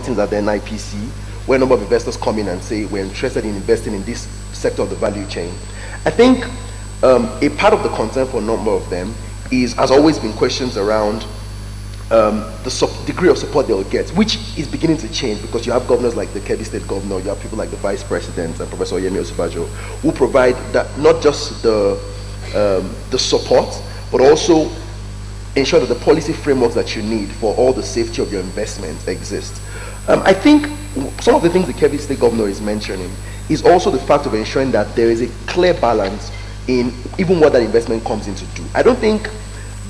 meetings at the NIPC, where a number of investors come in and say, we're interested in investing in this sector of the value chain. I think a part of the concern for a number of them has always been questions around the degree of support they'll get, which is beginning to change because you have governors like the Kebbi State Governor, you have people like the Vice President and Professor Yemi Osinbajo, who provide that, not just the support, but also ensure that the policy frameworks that you need for all the safety of your investments exist. I think some of the things the Kebbi State Governor is mentioning is also the fact of ensuring that there is a clear balance in even what that investment comes in to do. I don't think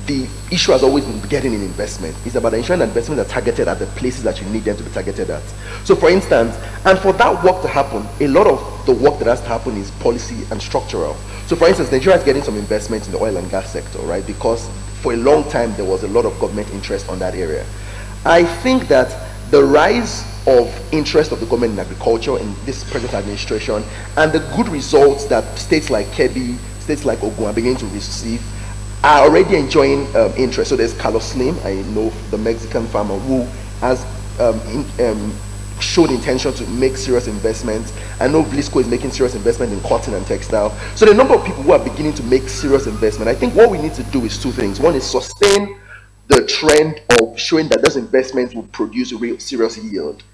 the issue has always been getting in investment. It's about ensuring that investments are targeted at the places that you need them to be targeted at. So for instance, and for that work to happen, a lot of the work that has to happen is policy and structural. So for instance, Nigeria is getting some investment in the oil and gas sector, right? Because for a long time, there was a lot of government interest on that area. I think that the rise of interest of the government in agriculture in this present administration and the good results that states like Kebbi, states like Ogun are beginning to receive are already enjoying interest. So there's Carlos Slim, I know the Mexican farmer, who has showed intention to make serious investments. I know Blisco is making serious investment in cotton and textile. So the number of people who are beginning to make serious investment, I think what we need to do is two things. One is sustain the trend of showing that those investments will produce a real serious yield.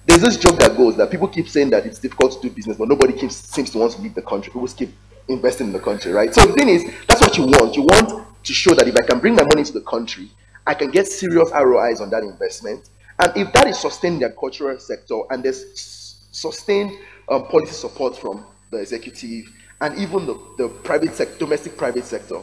There's this joke that goes that people keep saying that it's difficult to do business, but nobody seems to want to leave the country. People keep investing in the country, right? So the thing is, that's what you want. You want to show that if I can bring my money into the country, I can get serious ROIs on that investment. And if that is sustained in the agricultural sector and there's sustained policy support from the executive and even the private sector, domestic private sector,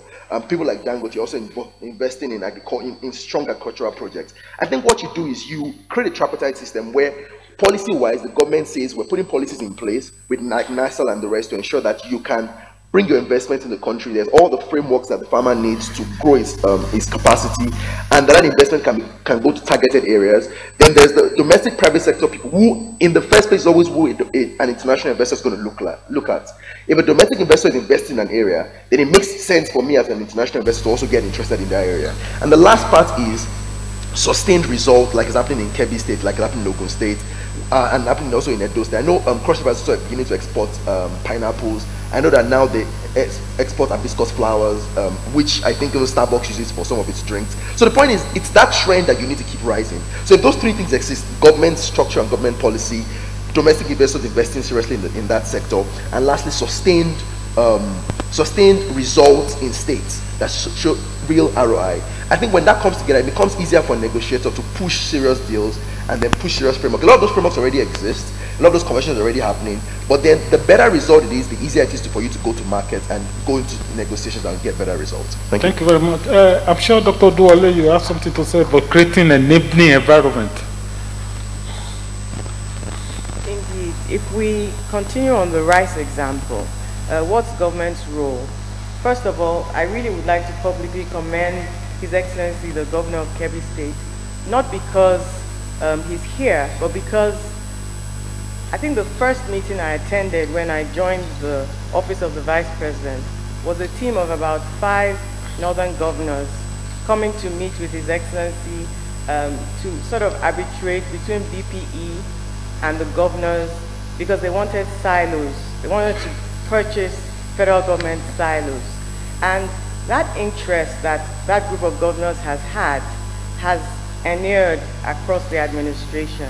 people like Dangote also investing in strong agricultural projects. I think what you do is you create a tripartite system where policy-wise, the government says we're putting policies in place with NASAL and the rest to ensure that you can bring your investment in the country. There's all the frameworks that the farmer needs to grow his capacity, and that investment can go to targeted areas. Then there's the domestic private sector people who, in the first place, always who an international investor is going to look at. If a domestic investor is investing in an area, then it makes sense for me as an international investor to also get interested in that area. And the last part is sustained result, like it's happening in Kebbi State, like it's happening in Ogun State, and happening also in Edo State. I know Cross River is also beginning to export pineapples. I know that now they export hibiscus flowers, which I think even Starbucks uses for some of its drinks. So the point is, it's that trend that you need to keep rising. So if those three things exist, government structure and government policy, domestic investors investing seriously in that sector, and lastly, sustained results in states that show real ROI. I think when that comes together, it becomes easier for a negotiator to push serious deals and then push serious frameworks. A lot of those frameworks already exist, a lot of those conversations are already happening, but then the better result it is, the easier it is for you to go to market and go into negotiations and get better results. Thank you very much. I'm sure Dr. Duale, you have something to say about creating an enabling environment. Indeed, if we continue on the rice example, what's government's role? First of all, I really would like to publicly commend His Excellency the Governor of Kebbi State, not because he's here, but because I think the first meeting I attended when I joined the Office of the Vice President was a team of about 5 northern governors coming to meet with His Excellency to sort of arbitrate between BPE and the governors because they wanted silos. They wanted to purchase federal government silos. And that interest that that group of governors has had has inured across the administration.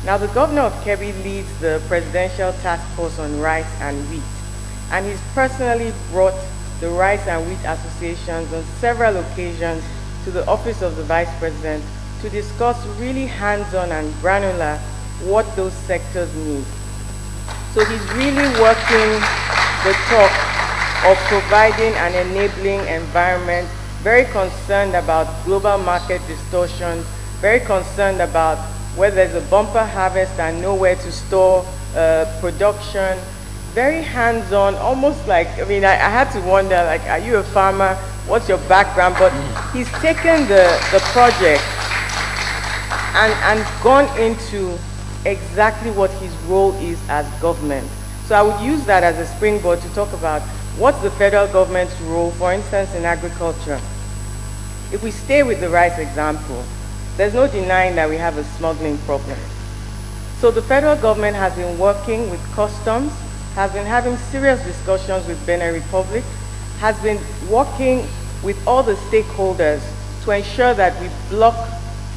Now, the governor of Kebbi leads the Presidential Task Force on Rice and Wheat, and he's personally brought the Rice and Wheat Associations on several occasions to the Office of the Vice President to discuss really hands-on and granular what those sectors need. So he's really working the talk of providing an enabling environment, very concerned about global market distortions, very concerned about where there's a bumper harvest and nowhere to store production, very hands-on, almost like, I mean, I had to wonder, like, are you a farmer? What's your background? But he's taken the project and gone into exactly what his role is as government. So I would use that as a springboard to talk about what's the federal government's role, for instance, in agriculture. If we stay with the rice example, there's no denying that we have a smuggling problem. So the federal government has been working with customs, has been having serious discussions with Benin Republic, has been working with all the stakeholders to ensure that we block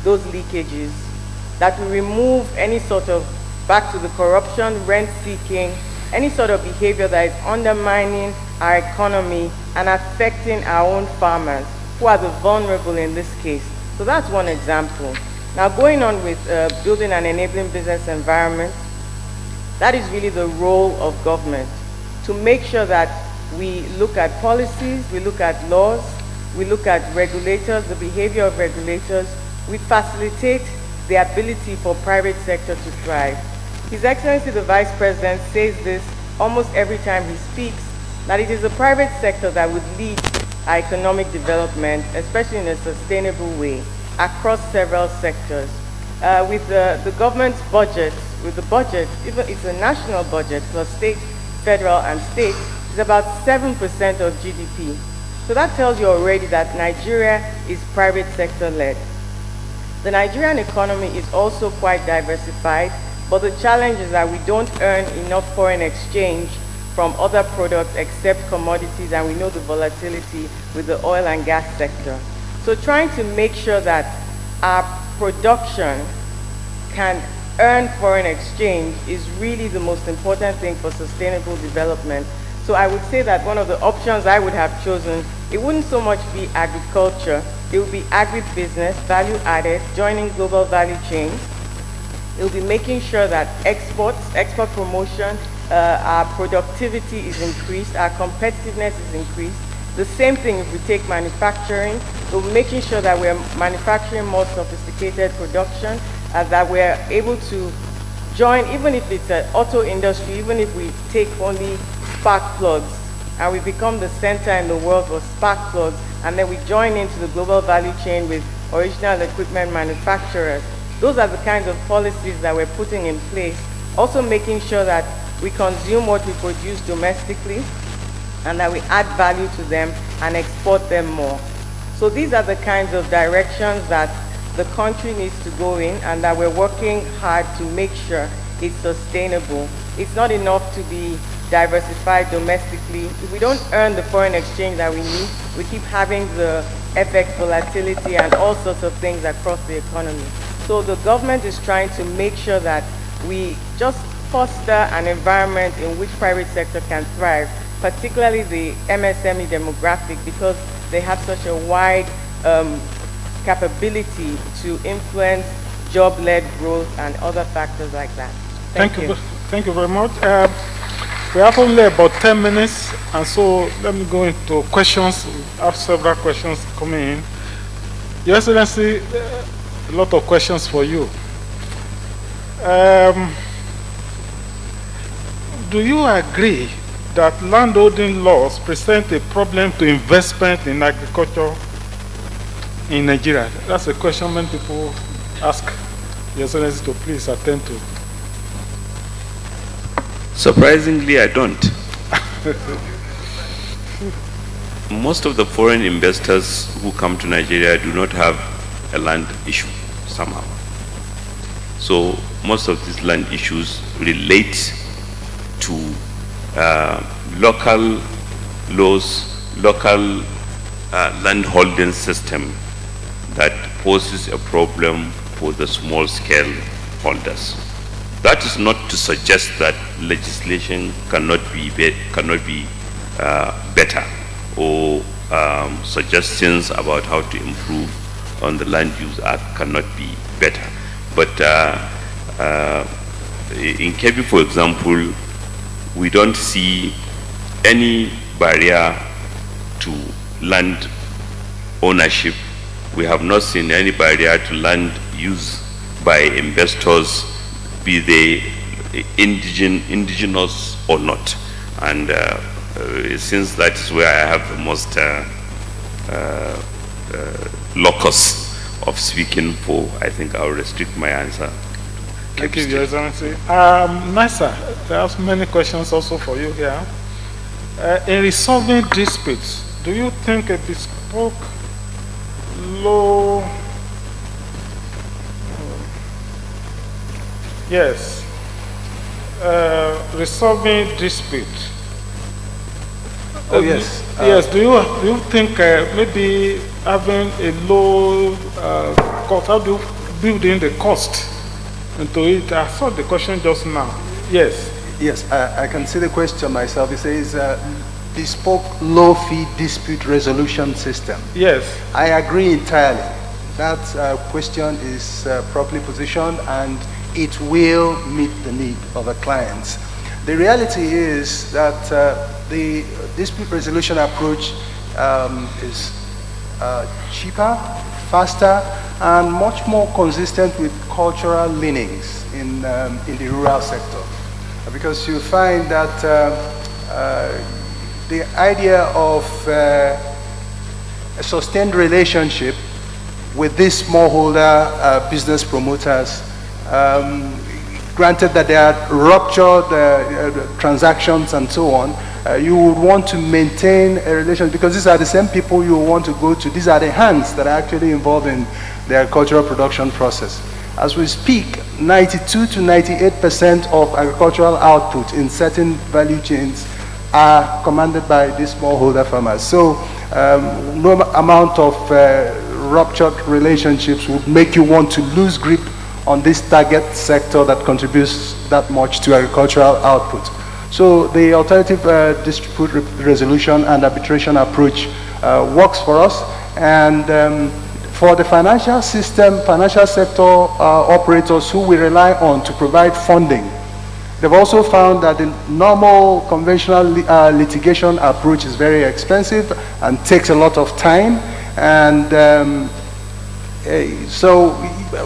those leakages, that we remove any sort of, back to the corruption, rent-seeking, any sort of behavior that is undermining our economy and affecting our own farmers, who are the vulnerable in this case. So that's one example. Now, going on with building an enabling business environment, that is really the role of government, to make sure that we look at policies, we look at laws, we look at regulators, the behavior of regulators, we facilitate the ability for private sector to thrive. His Excellency the Vice President says this almost every time he speaks, that it is the private sector that would lead our economic development, especially in a sustainable way, across several sectors. With the government's budget, even it's a national budget, plus state, federal, and state, it's about 7% of GDP. So that tells you already that Nigeria is private sector led. The Nigerian economy is also quite diversified, but the challenge is that we don't earn enough foreign exchange from other products except commodities, and we know the volatility with the oil and gas sector. So trying to make sure that our production can earn foreign exchange is really the most important thing for sustainable development. So I would say that one of the options I would have chosen, it wouldn't so much be agriculture, it would be agribusiness, value added, joining global value chains. It will be making sure that export promotion, our productivity is increased, our competitiveness is increased. The same thing if we take manufacturing, we'll be making sure that we're manufacturing more sophisticated production, and that we're able to join, even if it's an auto industry, even if we take only spark plugs, and we become the center in the world for spark plugs, and then we join into the global value chain with original equipment manufacturers. Those are the kinds of policies that we're putting in place. Also making sure that we consume what we produce domestically and that we add value to them and export them more. So these are the kinds of directions that the country needs to go in, and that we're working hard to make sure it's sustainable. It's not enough to be diversified domestically. If we don't earn the foreign exchange that we need, we keep having the FX volatility and all sorts of things across the economy. So the government is trying to make sure that we just foster an environment in which private sector can thrive, particularly the MSME demographic, because they have such a wide capability to influence job-led growth and other factors like that. Thank you. Thank you very much. We have only about 10 minutes, and so let me go into questions. We have several questions coming in. Your Excellency, a lot of questions for you. Do you agree that landholding laws present a problem to investment in agriculture in Nigeria? That's a question many people ask Your Excellency to please attend to. Surprisingly, I don't. Most of the foreign investors who come to Nigeria do not have a land issue somehow. So most of these land issues relate to local laws, local land holding system that poses a problem for the small scale holders. That is not to suggest that legislation cannot be better, or suggestions about how to improve on the Land Use Act cannot be better. But in Kebbi, for example, we don't see any barrier to land ownership. We have not seen any barrier to land use by investors, be they indigenous or not. And since that is where I have the most locus of speaking for, I think I'll restrict my answer. Thank you, Your Excellency. Nisa, there are many questions also for you here. In resolving disputes, do you think a bespoke law Yes. Resolving dispute. Oh, yes. Yes, do you think maybe having a low cost, how do you build in the cost into it? I saw the question just now. Yes. Yes, I can see the question myself. It says bespoke low-fee dispute resolution system. Yes. I agree entirely. That question is properly positioned and it will meet the need of the clients. The reality is that the dispute resolution approach is cheaper, faster, and much more consistent with cultural leanings in the rural sector. Because you find that the idea of a sustained relationship with these smallholder business promoters, granted that there are ruptured transactions and so on, you would want to maintain a relationship because these are the same people you want to go to. These are the hands that are actually involved in the agricultural production process. As we speak, 92 to 98% of agricultural output in certain value chains are commanded by these smallholder farmers. So no amount of ruptured relationships would make you want to lose grip on this target sector that contributes that much to agricultural output. So the alternative dispute resolution and arbitration approach works for us, and for the financial system, financial sector operators who we rely on to provide funding, they've also found that the normal conventional litigation approach is very expensive and takes a lot of time, and so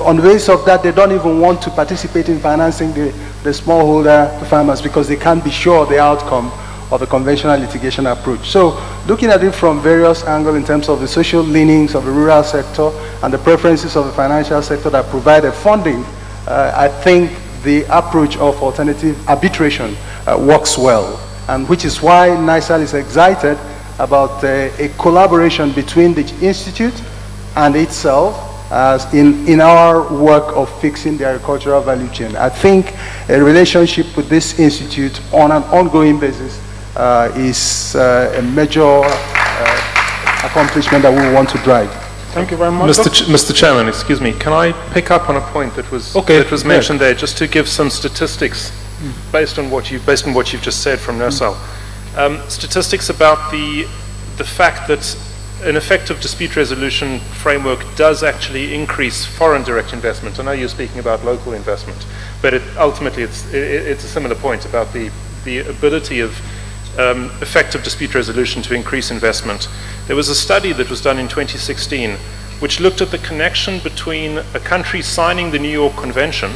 on the basis of that, they don't even want to participate in financing the smallholder farmers because they can't be sure the outcome of the conventional litigation approach. So looking at it from various angles in terms of the social leanings of the rural sector and the preferences of the financial sector that provide the funding, I think the approach of alternative arbitration works well, and which is why NISAL is excited about a collaboration between the Institute and itself in our work of fixing the agricultural value chain. I think a relationship with this institute on an ongoing basis is a major accomplishment that we want to drive. Thank you very much. Mr. Chairman, excuse me, can I pick up on a point that was mentioned there, just to give some statistics based on what you've just said from NISAL. Statistics about the fact that an effective dispute resolution framework does actually increase foreign direct investment. I know you're speaking about local investment, but ultimately it's a similar point about the ability of effective dispute resolution to increase investment. There was a study that was done in 2016 which looked at the connection between a country signing the New York Convention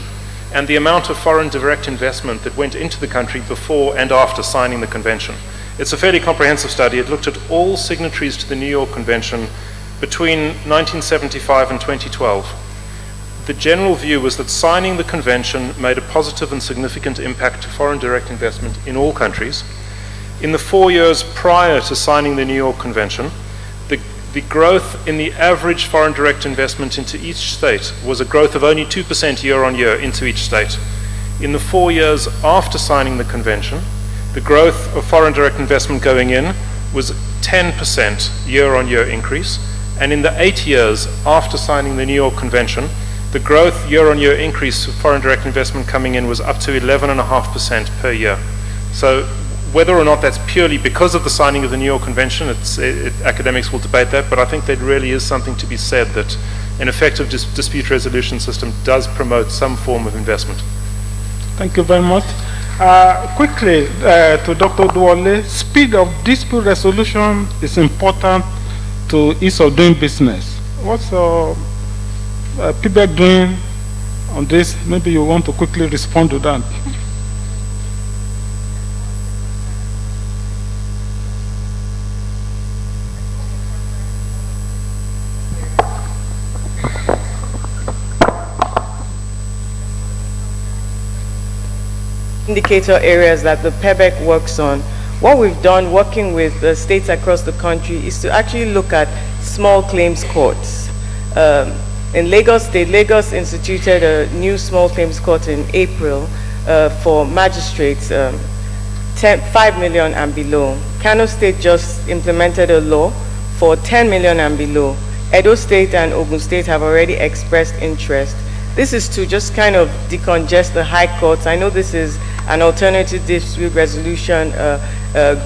and the amount of foreign direct investment that went into the country before and after signing the convention. It's a fairly comprehensive study. It looked at all signatories to the New York Convention between 1975 and 2012. The general view was that signing the convention made a positive and significant impact to foreign direct investment in all countries. In the 4 years prior to signing the New York Convention, the growth in the average foreign direct investment into each state was a growth of only 2% year on year into each state. In the 4 years after signing the convention, the growth of foreign direct investment going in was 10% year on year increase, and in the 8 years after signing the New York Convention, the growth year on year increase of foreign direct investment coming in was up to 11.5% per year. So whether or not that's purely because of the signing of the New York Convention, academics will debate that, but I think there really is something to be said that an effective dispute resolution system does promote some form of investment. Thank you very much. Quickly, to Dr. Duwole, speed of dispute resolution is important to ease of doing business. What's PBEC doing on this? Maybe you want to quickly respond to that. Indicator areas that the PBEC works on. What we've done working with the states across the country is to actually look at small claims courts. In Lagos State, Lagos instituted a new small claims court in April for magistrates 5 million and below. Kano State just implemented a law for 10 million and below. Edo State and Ogun State have already expressed interest. This is to just kind of decongest the high courts. I know this is an alternative dispute resolution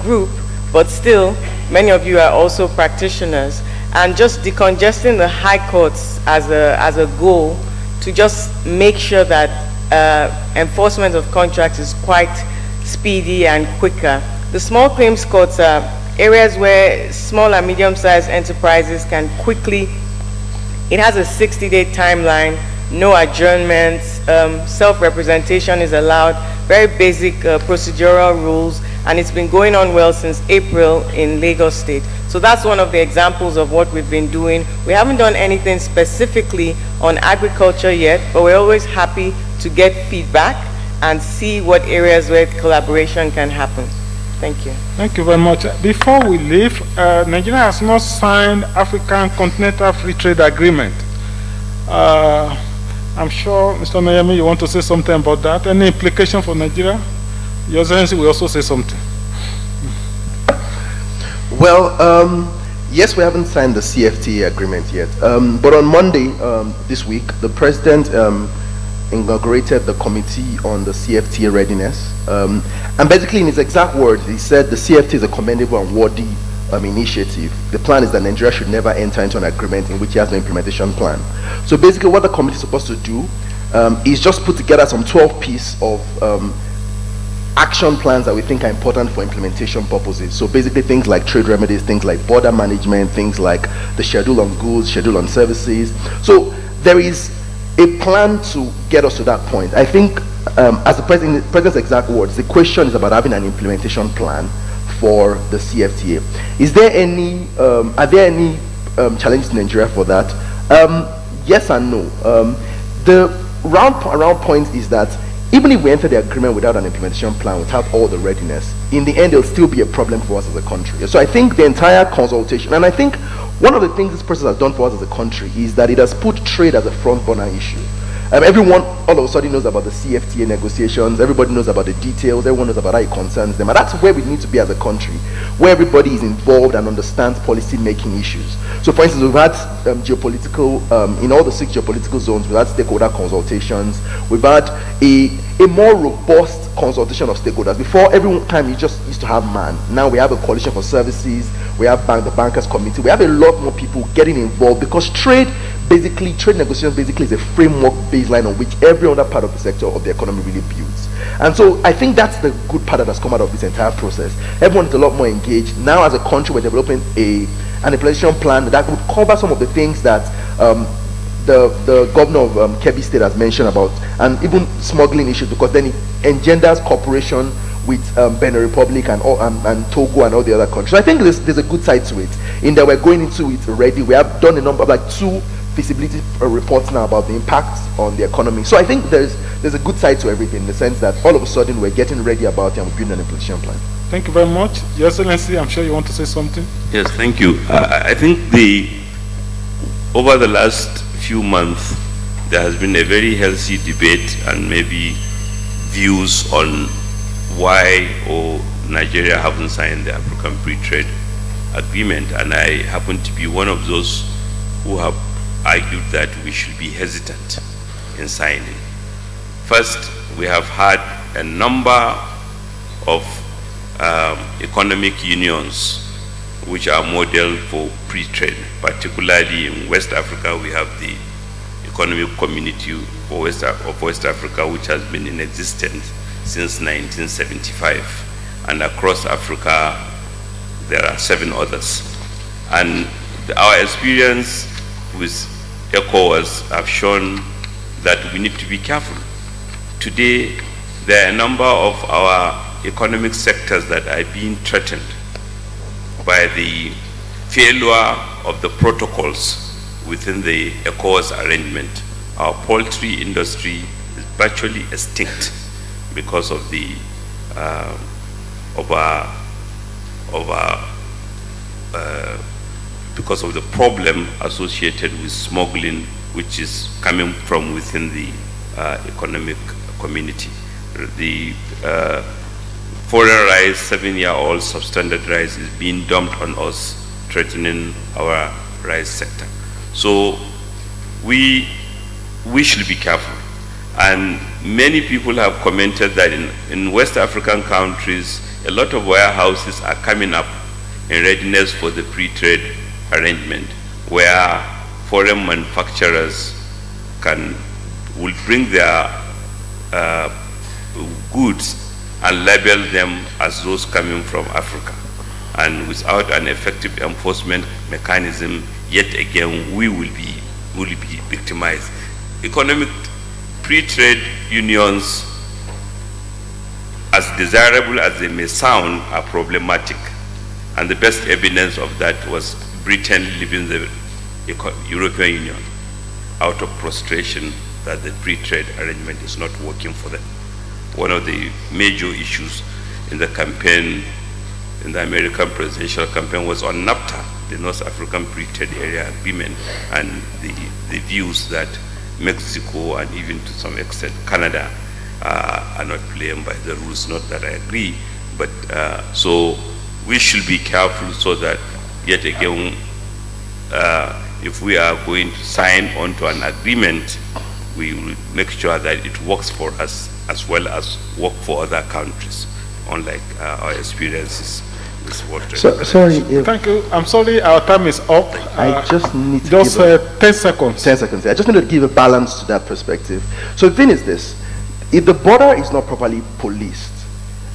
group, but still, many of you are also practitioners. And just decongesting the high courts as a goal to just make sure that enforcement of contracts is quite speedy and quicker. The small claims courts are areas where small and medium-sized enterprises can quickly, it has a 60-day timeline, no adjournments, self-representation is allowed, very basic procedural rules, and it's been going on well since April in Lagos State. So that's one of the examples of what we've been doing. We haven't done anything specifically on agriculture yet, but we're always happy to get feedback and see what areas where collaboration can happen. Thank you. Thank you very much. Before we leave, Nigeria has not signed African Continental Free Trade Agreement. I'm sure, Mr. Nayemi, you want to say something about that? Any implication for Nigeria? Your Excellency will also say something. Well, yes, we haven't signed the CFTA agreement yet. But on Monday this week, the President inaugurated the Committee on the CFTA Readiness. And basically, in his exact words, he said the CFTA is a commendable and worthy initiative. The plan is that Nigeria should never enter into an agreement in which he has no implementation plan. So basically, what the committee is supposed to do is just put together some 12 pieces of action plans that we think are important for implementation purposes. So basically things like trade remedies, things like border management, things like the schedule on goods, schedule on services. So there is a plan to get us to that point. I think as the President's exact words, the question is about having an implementation plan for the CFTA. Is there any, are there any challenges in Nigeria for that? Yes and no. The round point is that even if we enter the agreement without an implementation plan, without all the readiness, in the end, it'll still be a problem for us as a country. So I think the entire consultation, and I think one of the things this process has done for us as a country is that it has put trade as a front burner issue. Everyone all of a sudden knows about the CFTA negotiations, everybody knows about the details, everyone knows about how it concerns them, and that's where we need to be as a country, where everybody is involved and understands policy-making issues. So for instance, we've had geopolitical, in all the 6 geopolitical zones, we've had stakeholder consultations, we've had a more robust consultation of stakeholders. Before, every time you just used to have man. Now we have a coalition for services, we have the bankers committee, we have a lot more people getting involved because trade negotiations basically is a framework baseline on which every other part of the sector of the economy really builds. And so I think that's the good part that has come out of this entire process. Everyone is a lot more engaged. Now as a country, we're developing an implementation plan that would cover some of the things that the governor of Kebbi State has mentioned about, and even smuggling issues, because then it engenders cooperation with Benin Republic and Togo and all the other countries. So I think there's a good side to it, in that we're going into it already. We have done a number of, like 2 feasibility reports now about the impact on the economy. So I think there's a good side to everything, in the sense that all of a sudden we're getting ready about it and we're building an implementation plan. Thank you very much. Your Excellency, I'm sure you want to say something. Yes, thank you. I think over the last few months, there has been a very healthy debate and maybe views on why Nigeria haven't signed the African Free Trade Agreement, and I happen to be one of those who have argued that we should be hesitant in signing. First, we have had a number of economic unions which are model for free trade. Particularly in West Africa, we have the Economic Community of West Africa, which has been in existence since 1975. And across Africa, there are 7 others. And our experience with ECOWAS have shown that we need to be careful. Today, there are a number of our economic sectors that are being threatened by the failure of the protocols within the ECOWAS arrangement. Our poultry industry is virtually extinct because of the because of the problem associated with smuggling which is coming from within the economic community. The foreign rice, 7-year-old substandard rice, is being dumped on us, threatening our rice sector. So we should be careful. And many people have commented that in West African countries, a lot of warehouses are coming up in readiness for the free-trade arrangement, where foreign manufacturers will bring their goods and label them as those coming from Africa. And without an effective enforcement mechanism, yet again, we will be victimized. Economic free trade unions, as desirable as they may sound, are problematic. And the best evidence of that was Britain leaving the European Union out of frustration that the free trade arrangement is not working for them. One of the major issues in the campaign, in the American presidential campaign, was on NAFTA, the North African Free Trade Area Agreement, and the views that Mexico and even to some extent Canada are not playing by the rules. Not that I agree, but so we should be careful so that yet again, if we are going to sign onto an agreement, we will make sure that it works for us as well as work for other countries, unlike our experiences with World Trade. Sorry. Thank you. I'm sorry, our time is up. I just need to just give 10 seconds. 10 seconds. I just need to give a balance to that perspective. So the thing is this: if the border is not properly policed,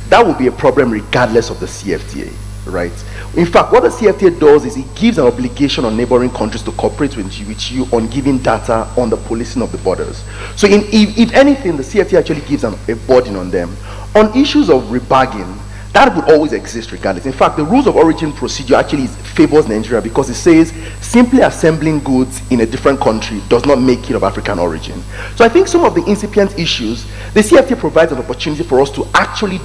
that will be a problem regardless of the CFTA, right? In fact, what the CFTA does is it gives an obligation on neighboring countries to cooperate with you on giving data on the policing of the borders. So if anything, the CFTA actually gives a burden on them. On issues of rebagging, that would always exist regardless. In fact, the rules of origin procedure actually favors Nigeria because it says simply assembling goods in a different country does not make it of African origin. So I think some of the incipient issues, the CFTA provides an opportunity for us to actually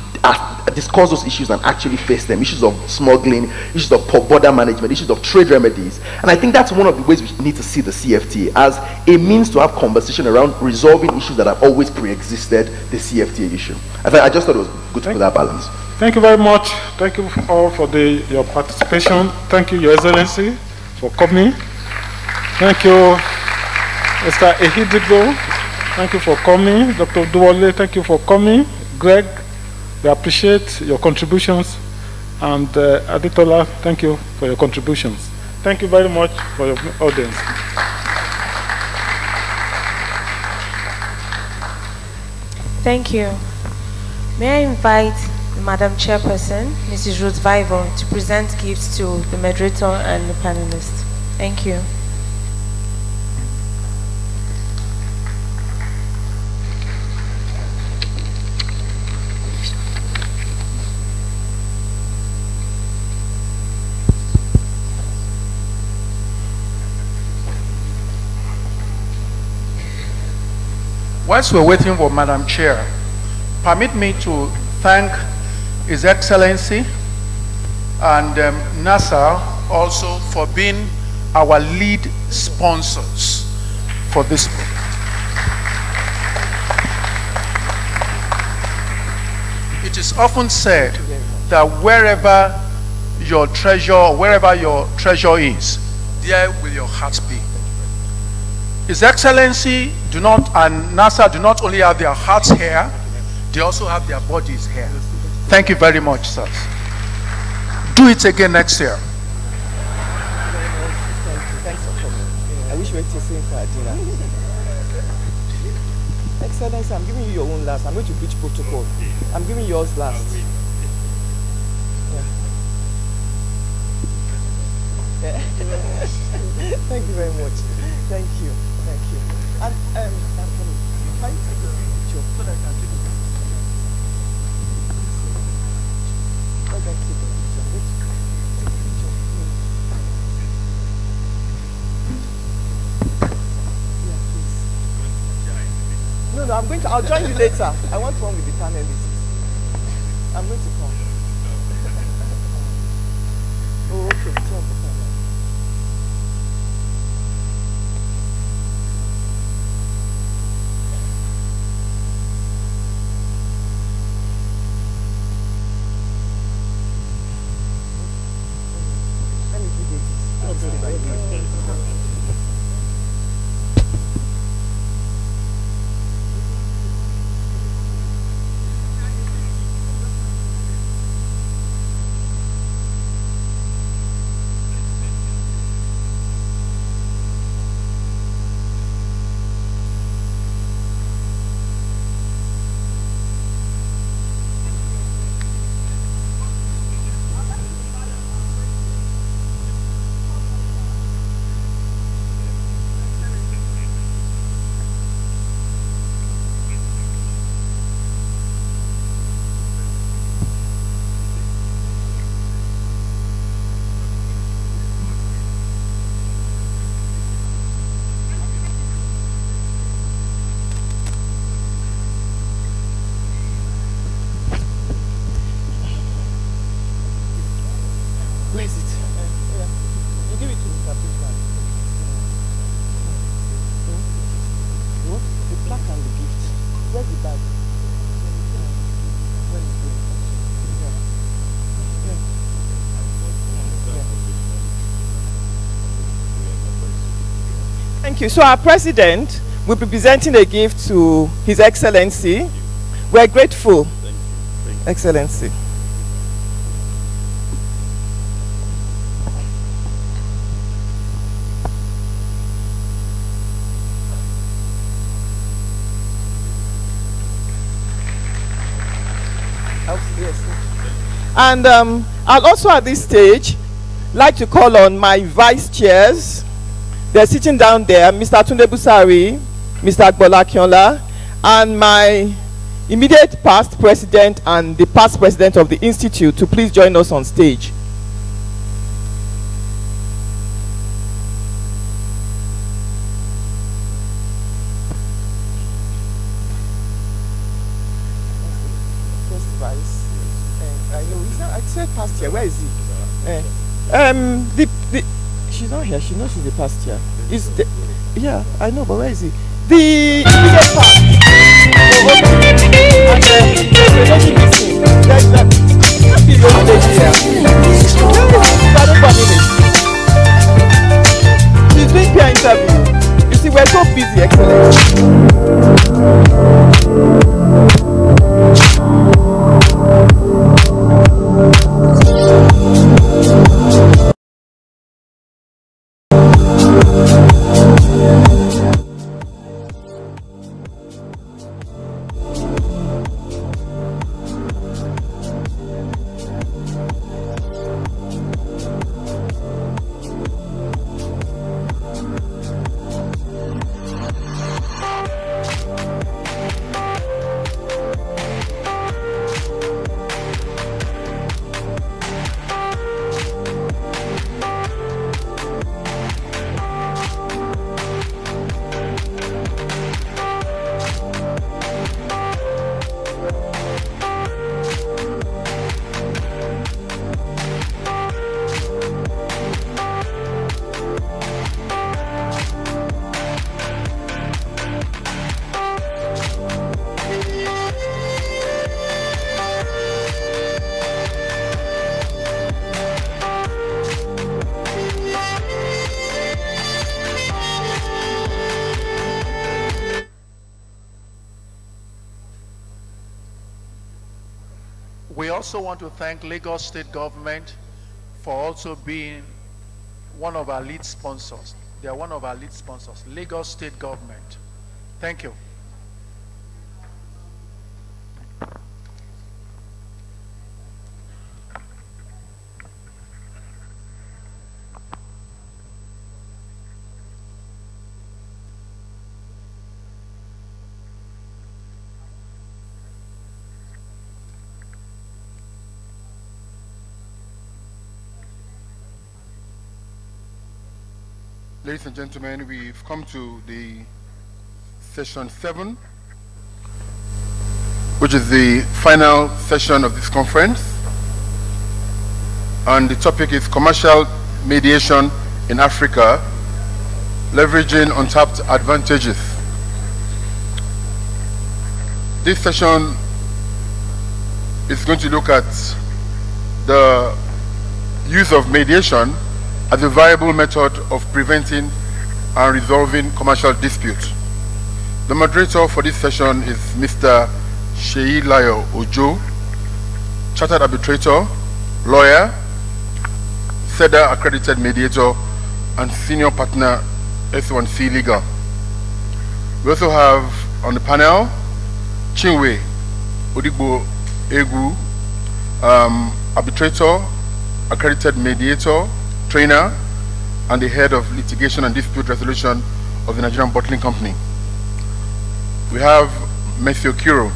discuss those issues and actually face them. Issues of smuggling, issues of border management, issues of trade remedies. And I think that's one of the ways we need to see the CFTA as a means to have conversation around resolving issues that have always pre-existed the CFTA issue. I just thought it was good to put that balance. Thank you very much. Thank you all for your participation. Thank you, Your Excellency, for coming. Thank you, Mr. Ehidigo. Thank you for coming. Dr. Duwale, thank you for coming. Greg, we appreciate your contributions. And Aditola, thank you for your contributions. Thank you very much for your audience. Thank you. May I invite Madam Chairperson, Mrs. Ruth Vival, to present gifts to the moderator and the panelists. Thank you. Whilst we're waiting for Madam Chair, permit me to thank His Excellency and NASA also for being our lead sponsors for this book. It is often said that wherever your treasure is, there will your heart be. His Excellency and NASA do not only have their hearts here, they also have their bodies here. Thank you very much, sir. Do it again next year. Thanks for coming. I wish we were tasting for our dinner. Excellency, I'm giving you your own last. I'm going to breach protocol. I'm giving yours last. Yeah. Thank you very much. Thank you. Thank you. And can I take a picture so that I can take a picture? No, I'll join you later. I want one with the panelists. I'm going to come. Oh, okay. Where's the bag? Thank you. So our president will be presenting a gift to His Excellency. We're grateful. Thank you. Thank you. Excellency. And I'll also at this stage like to call on my vice chairs. They're sitting down there, Mr. Tunde Busari, Mr. Agbola Akinola, and my immediate past president and the past president of the institute to please join us on stage. I said past year. Where is he? She's not here. She knows she's the past year. Is the yeah? I know, but where is he? The immediate past. She's doing peer interview. You see, we're so busy, Excellency. We also want to thank Lagos State Government for also being one of our lead sponsors. They are one of our lead sponsors, Lagos State Government. Thank you. Ladies and gentlemen, we've come to the session 7, which is the final session of this conference. And the topic is commercial mediation in Africa, leveraging untapped advantages. This session is going to look at the use of mediation as a viable method of preventing and resolving commercial disputes. The moderator for this session is Mr. Seyi Layo Ojo, Chartered Arbitrator, Lawyer, SEDA Accredited Mediator, and Senior Partner, S1C Legal. We also have on the panel, Chinwe Odigbo Egu, Arbitrator, Accredited Mediator, Trainer, and the Head of Litigation and Dispute Resolution of the Nigerian Bottling Company. We have Messi Okiro,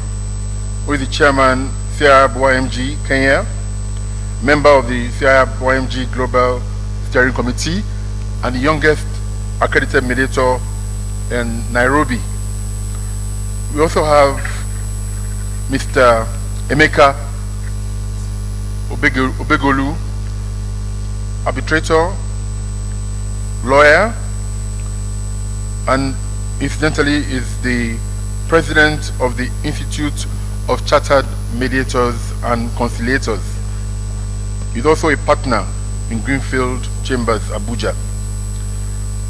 who is the Chairman, CIArb YMG Kenya, member of the CIArb YMG Global Steering Committee, and the youngest accredited mediator in Nairobi. We also have Mr. Emeka Obegolu, Arbitrator, Lawyer, and incidentally is the President of the Institute of Chartered Mediators and Conciliators. He's also a partner in Greenfield Chambers, Abuja.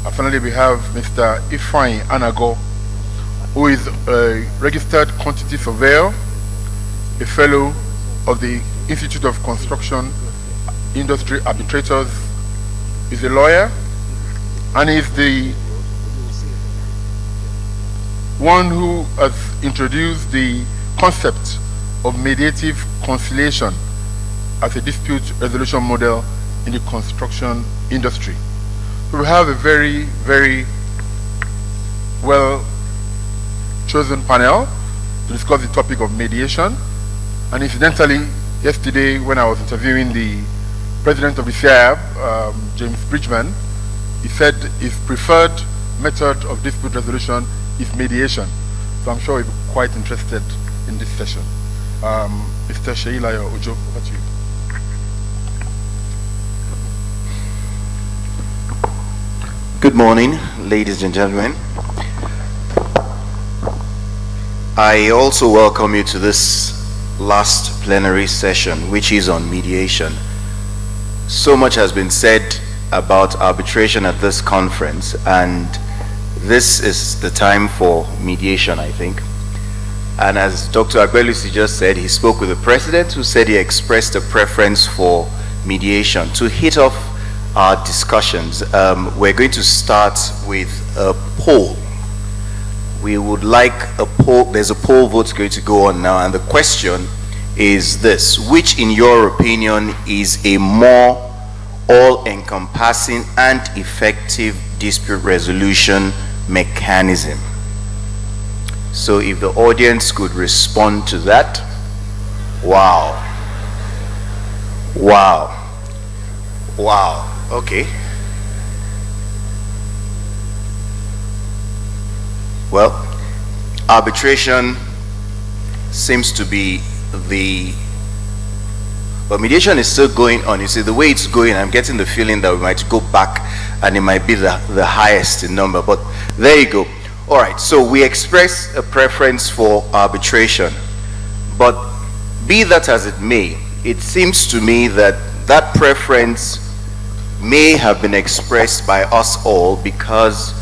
And finally, we have Mr. Ifeanyi Anago, who is a registered quantity surveyor, a fellow of the Institute of Construction Industry Arbitrators, is a lawyer, and is the one who has introduced the concept of mediative conciliation as a dispute resolution model in the construction industry. So we have a very, very well chosen panel to discuss the topic of mediation. And incidentally, yesterday when I was interviewing the president of the CIArb, James Bridgman, he said his preferred method of dispute resolution is mediation. So I'm sure he'll be quite interested in this session. Mr. Sheila Ojo, over to you. Good morning, ladies and gentlemen. I also welcome you to this last plenary session, which is on mediation. So much has been said about arbitration at this conference, and this is the time for mediation, I think. And as Dr. Agbelusi just said, he spoke with the president, who said he expressed a preference for mediation. To hit off our discussions, we're going to start with a poll. We would like a poll. There's a poll vote going to go on now, and the question is this: which, in your opinion, is a more all-encompassing and effective dispute resolution mechanism? So if the audience could respond to that. Wow. Wow. Wow. Okay. Well, arbitration seems to be but mediation is still going on. You see, the way it's going, I'm getting the feeling that we might go back and it might be the highest in number, but there you go. All right, so we express a preference for arbitration, but be that as it may, it seems to me that that preference may have been expressed by us all because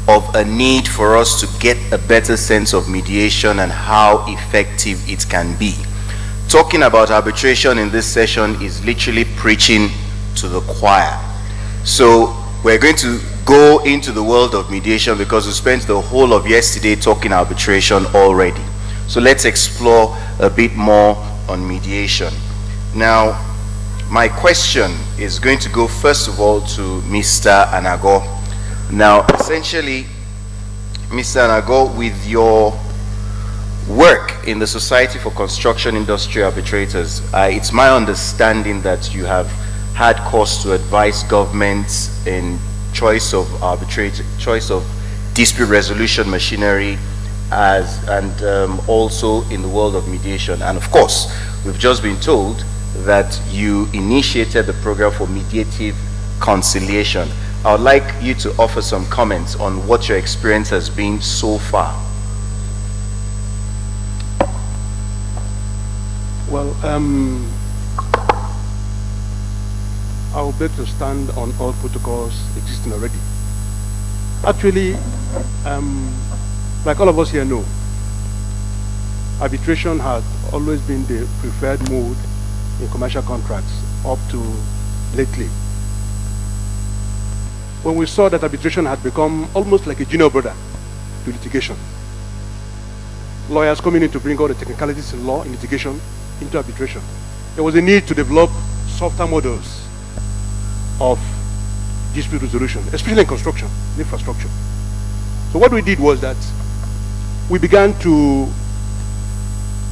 of a need for us to get a better sense of mediation and how effective it can be. Talking about arbitration in this session is literally preaching to the choir. So we're going to go into the world of mediation because we spent the whole of yesterday talking arbitration already. So let's explore a bit more on mediation. Now, my question is going to go first of all to Mr. Anago. Now, essentially, Mr. Anago, with your work in the Society for Construction Industry Arbitrators, it's my understanding that you have had cause to advise governments in choice of dispute resolution machinery, and also in the world of mediation. And of course, we've just been told that you initiated the program for mediative conciliation. I would like you to offer some comments on what your experience has been so far. Well, I will beg to stand on all protocols existing already. Actually, like all of us here know, arbitration has always been the preferred mode in commercial contracts up to lately. When we saw that arbitration had become almost like a junior brother to litigation, lawyers coming in to bring all the technicalities in law in litigation into arbitration, there was a need to develop softer models of dispute resolution, especially in construction, infrastructure. So what we did was that we began to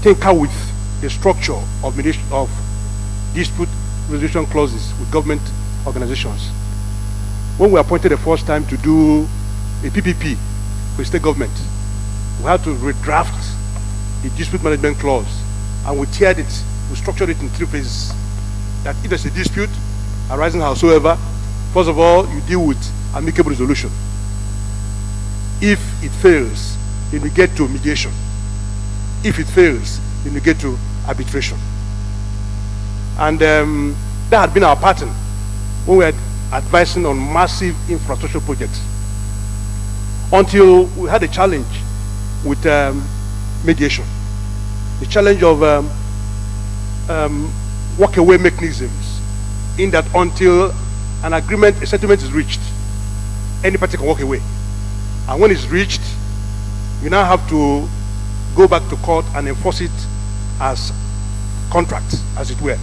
tinker with the structure of dispute resolution clauses with government organizations. When we appointed the first time to do a PPP for state government, we had to redraft the dispute management clause, and we tiered it, we structured it in 3 phases. That if there's a dispute arising howsoever, first of all, you deal with amicable resolution. If it fails, then we get to mediation. If it fails, then we get to arbitration. And that had been our pattern when we were advising on massive infrastructure projects, until we had a challenge with mediation. The challenge of walk-away mechanisms, in that until an agreement, a settlement is reached, any party can walk away. And when it's reached, you now have to go back to court and enforce it as contract, as it were.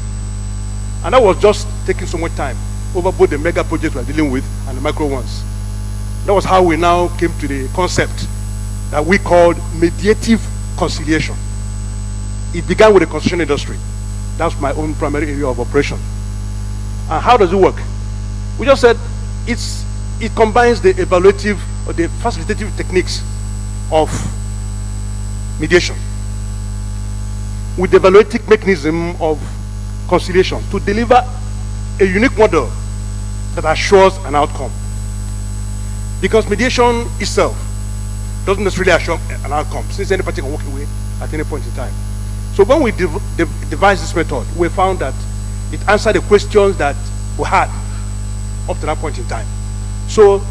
And that was just taking so much time over both the mega projects we're dealing with and the micro ones. That was how we now came to the concept that we called mediative conciliation. It began with the construction industry. That's my own primary area of operation. And how does it work? We just said it combines the evaluative or the facilitative techniques of mediation with the evaluative mechanism of conciliation to deliver a unique model that assures an outcome. Because mediation itself doesn't necessarily assure an outcome, since any party can walk away at any point in time. So when we devised this method, we found that it answered the questions that we had up to that point in time. So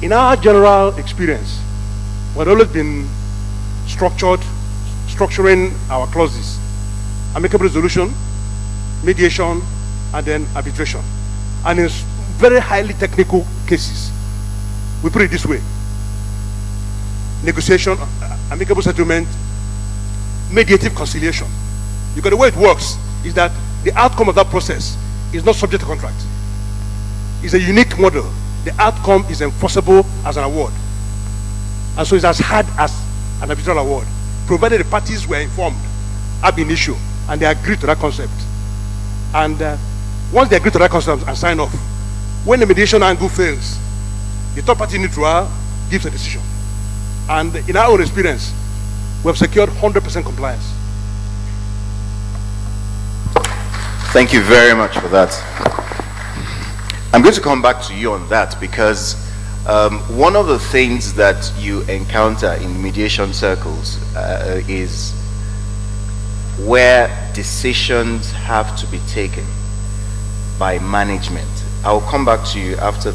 in our general experience, we've always been structuring our clauses: amicable resolution, mediation, and then arbitration. And in very highly technical cases, we put it this way: negotiation, amicable settlement, mediative conciliation. Because the way it works is that the outcome of that process is not subject to contract. It's a unique model. The outcome is enforceable as an award. And so it's as hard as an arbitral award, provided the parties were informed ab initio and they agreed to that concept. And once they agree to that concept and sign off, when the mediation angle fails, the third party neutral gives a decision. And in our own experience, we have secured 100% compliance. Thank you very much for that. I'm going to come back to you on that, because one of the things that you encounter in mediation circles is where decisions have to be taken by management. I'll come back to you after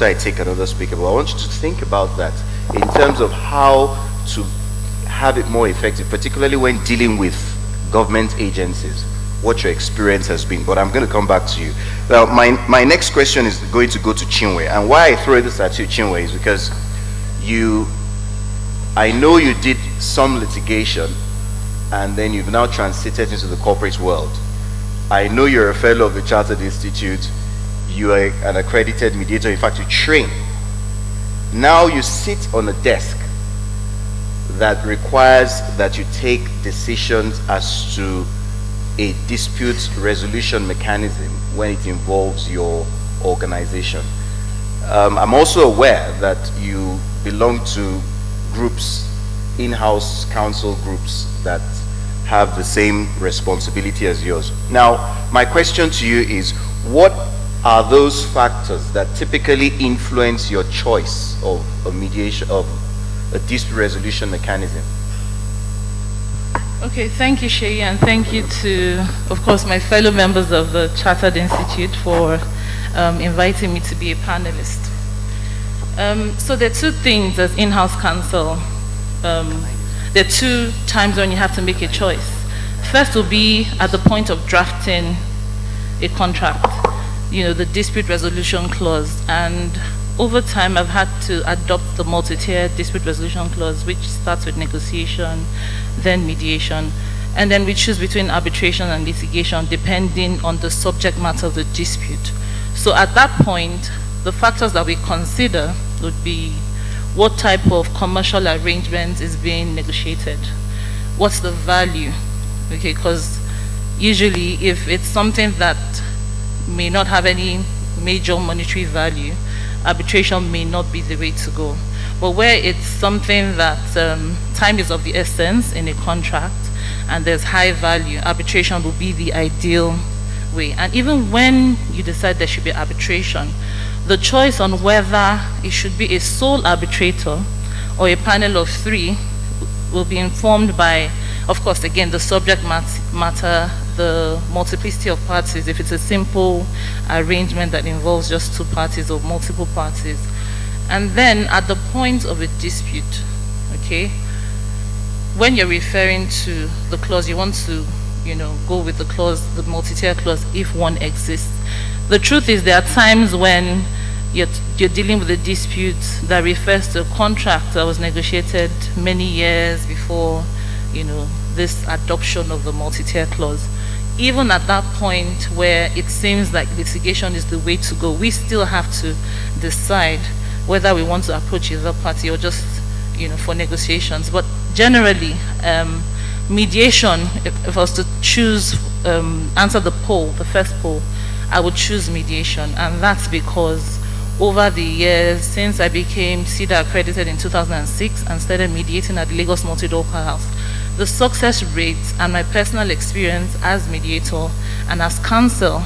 I take another speaker, but I want you to think about that in terms of how to have it more effective, particularly when dealing with government agencies, what your experience has been. But I'm going to come back to you. Now, my next question is going to go to Chinwe, and why I throw this at you, Chinwe, is because I know you did some litigation, and then you've now transited into the corporate world. I know you're a fellow of the Chartered Institute. You are an accredited mediator. In fact, you train. Now you sit on a desk that requires that you take decisions as to a dispute resolution mechanism when it involves your organization. I'm also aware that you belong to groups, in-house counsel groups, that have the same responsibility as yours. Now, my question to you is, what are those factors that typically influence your choice of a mediation, of a dispute resolution mechanism? Okay, thank you, Sheyi, and thank you to, of course, my fellow members of the Chartered Institute for inviting me to be a panelist. So there are two things as in-house counsel. There are two times when you have to make a choice. First will be at the point of drafting a contract, the dispute resolution clause. And over time, I've had to adopt the multi-tier dispute resolution clause, which starts with negotiation, then mediation, and then we choose between arbitration and litigation depending on the subject matter of the dispute. So at that point, the factors that we consider would be what type of commercial arrangement is being negotiated, what's the value, okay, because usually if it's something that may not have any major monetary value, arbitration may not be the way to go. But where it's something that time is of the essence in a contract and there's high value, arbitration will be the ideal way. And even when you decide there should be arbitration, the choice on whether it should be a sole arbitrator or a panel of 3 will be informed by, of course, again, the subject matter, the multiplicity of parties, if it's a simple arrangement that involves just 2 parties or multiple parties. And then at the point of a dispute, okay, when you're referring to the clause, you want to, go with the clause, the multi-tier clause, if one exists. The truth is there are times when you're dealing with a dispute that refers to a contract that was negotiated many years before, this adoption of the multi-tier clause. Even at that point where it seems like litigation is the way to go, we still have to decide whether we want to approach either party or just, for negotiations. But generally, mediation, if I was to choose, answer the poll, the first poll, I would choose mediation. And that's because over the years, since I became CIDA accredited in 2006 and started mediating at the Lagos Multi-Door House, the success rates and my personal experience as mediator and as counsel,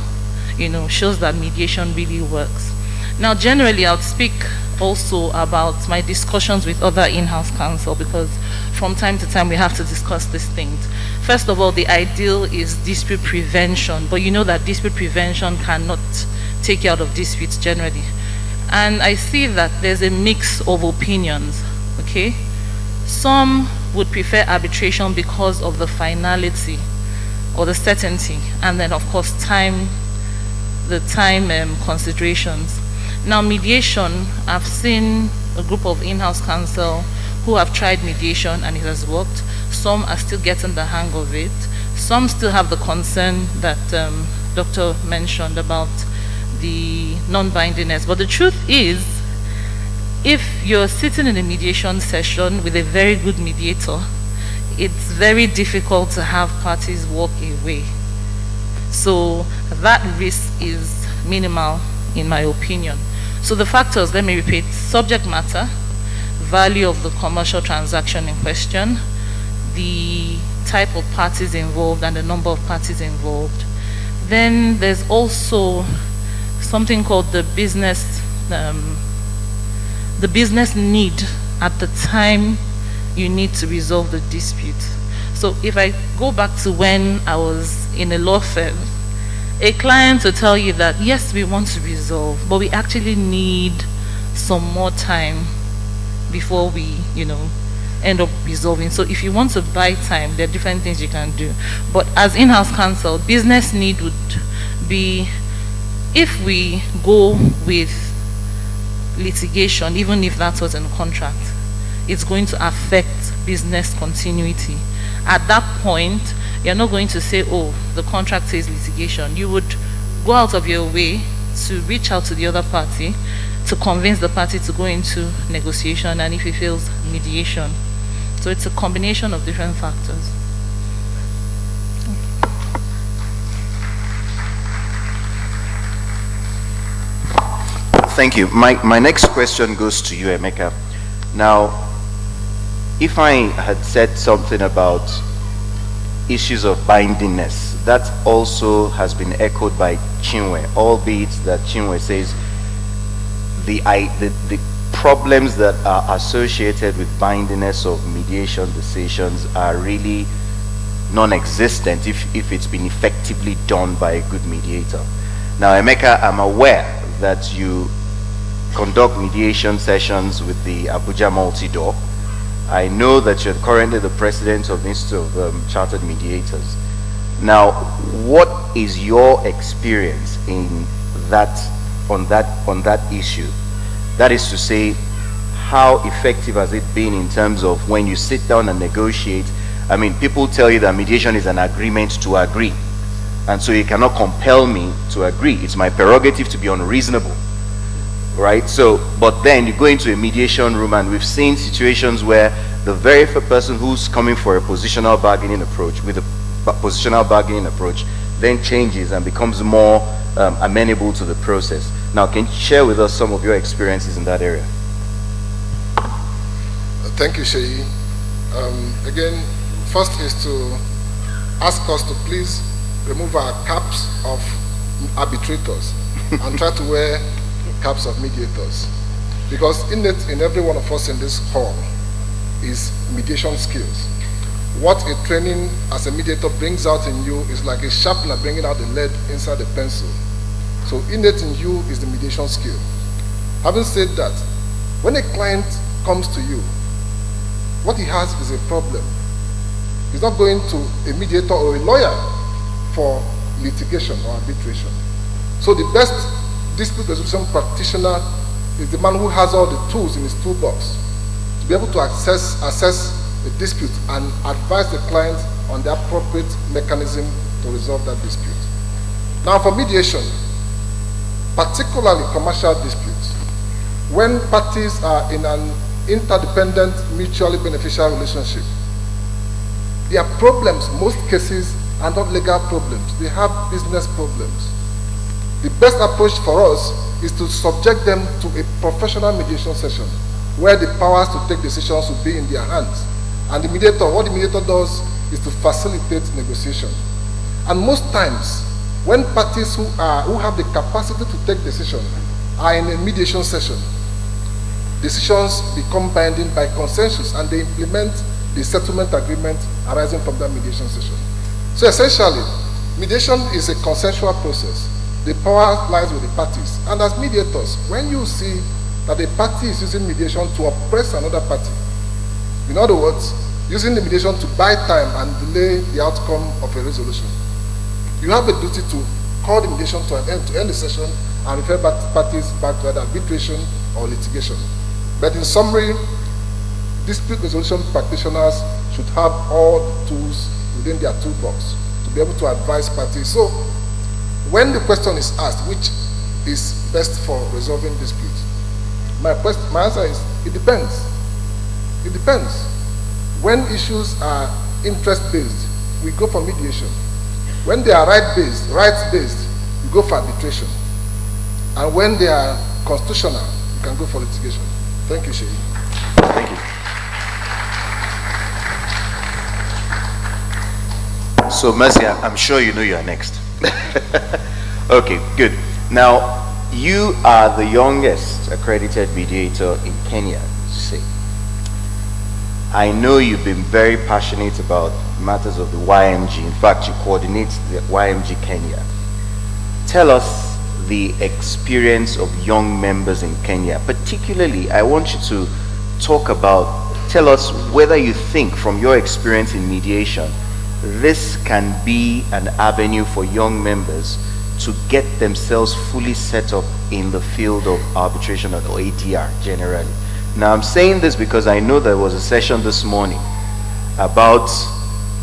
shows that mediation really works. Now, generally, I would speak also about my discussions with other in-house counsel, because from time to time we have to discuss these things. First of all, the ideal is dispute prevention, but you know that dispute prevention cannot take you out of disputes generally. And I see that there's a mix of opinions, okay? Some would prefer arbitration because of the finality or the certainty, and then of course the time considerations. Now, mediation, I've seen a group of in-house counsel who have tried mediation and it has worked. Some are still getting the hang of it. Some still have the concern that Dr. mentioned about the non-bindingness. But the truth is, if you're sitting in a mediation session with a very good mediator, it's very difficult to have parties walk away. So that risk is minimal, in my opinion. So the factors, let me repeat: subject matter, value of the commercial transaction in question, the type of parties involved and the number of parties involved. Then there's also something called the business need at the time you need to resolve the dispute. So if I go back to when I was in a law firm, a client will tell you that, yes, we want to resolve, but we actually need some more time before we, end up resolving. So if you want to buy time, there are different things you can do. But as in-house counsel, business need would be, if we go with litigation, even if that was in a contract, it's going to affect business continuity. At that point, you're not going to say, oh, the contract says litigation. You would go out of your way to reach out to the other party to convince the party to go into negotiation, and if it fails, mediation. So it's a combination of different factors. Thank you. My next question goes to you, Emeka. Now, if I had said something about issues of bindingness, that also has been echoed by Chinwe, albeit that Chinwe says the problems that are associated with bindingness of mediation decisions are really non-existent if it's been effectively done by a good mediator. Now, Emeka, I'm aware that you conduct mediation sessions with the Abuja Multi-Door. I know that you're currently the president of the Institute of Chartered Mediators. Now, what is your experience in on that issue? That is to say, how effective has it been in terms of when you sit down and negotiate? I mean, people tell you that mediation is an agreement to agree, and so you cannot compel me to agree. It's my prerogative to be unreasonable, right? So, but then you go into a mediation room, and we've seen situations where the very first person who's coming for a positional bargaining approach with a positional bargaining approach then changes and becomes more amenable to the process. Now, can you share with us some of your experiences in that area? Thank you, Sheyi. Again, first is to ask us to please remove our caps of arbitrators and try to wear caps of mediators. Because in every one of us in this hall, is mediation skills. What a training as a mediator brings out in you is like a sharpener bringing out the lead inside the pencil. So innate in you is the mediation skill. Having said that, when a client comes to you, what he has is a problem. He's not going to a mediator or a lawyer for litigation or arbitration. So the best dispute resolution practitioner is the man who has all the tools in his toolbox to be able to assess a dispute and advise the client on the appropriate mechanism to resolve that dispute. Now for mediation, particularly commercial disputes, when parties are in an interdependent, mutually beneficial relationship, their problems, most cases, are not legal problems. They have business problems. The best approach for us is to subject them to a professional mediation session where the powers to take decisions will be in their hands. And the mediator, what the mediator does is to facilitate negotiation. And most times, when parties who have the capacity to take decisions are in a mediation session, decisions become binding by consensus and they implement the settlement agreement arising from that mediation session. So essentially, mediation is a consensual process. The power lies with the parties. And as mediators, when you see that a party is using mediation to oppress another party, in other words, using the mediation to buy time and delay the outcome of a resolution, you have a duty to call the mediation to an end, to end the session, and refer back parties back to either arbitration or litigation. But in summary, dispute resolution practitioners should have all the tools within their toolbox to be able to advise parties. So, when the question is asked, which is best for resolving disputes, my answer is, it depends. It depends. When issues are interest-based, we go for mediation. When they are rights-based, we go for arbitration. And when they are constitutional, we can go for litigation. Thank you, Sheyi. Thank you. So, Mercy, I'm sure you know you are next. Okay, good. Now, you are the youngest accredited mediator in Kenya, say. I know you've been very passionate about matters of the YMG. In fact, you coordinate the YMG Kenya. Tell us the experience of young members in Kenya. Particularly, I want you to tell us whether you think from your experience in mediation, this can be an avenue for young members to get themselves fully set up in the field of arbitration or ADR generally. Now I'm saying this because I know there was a session this morning about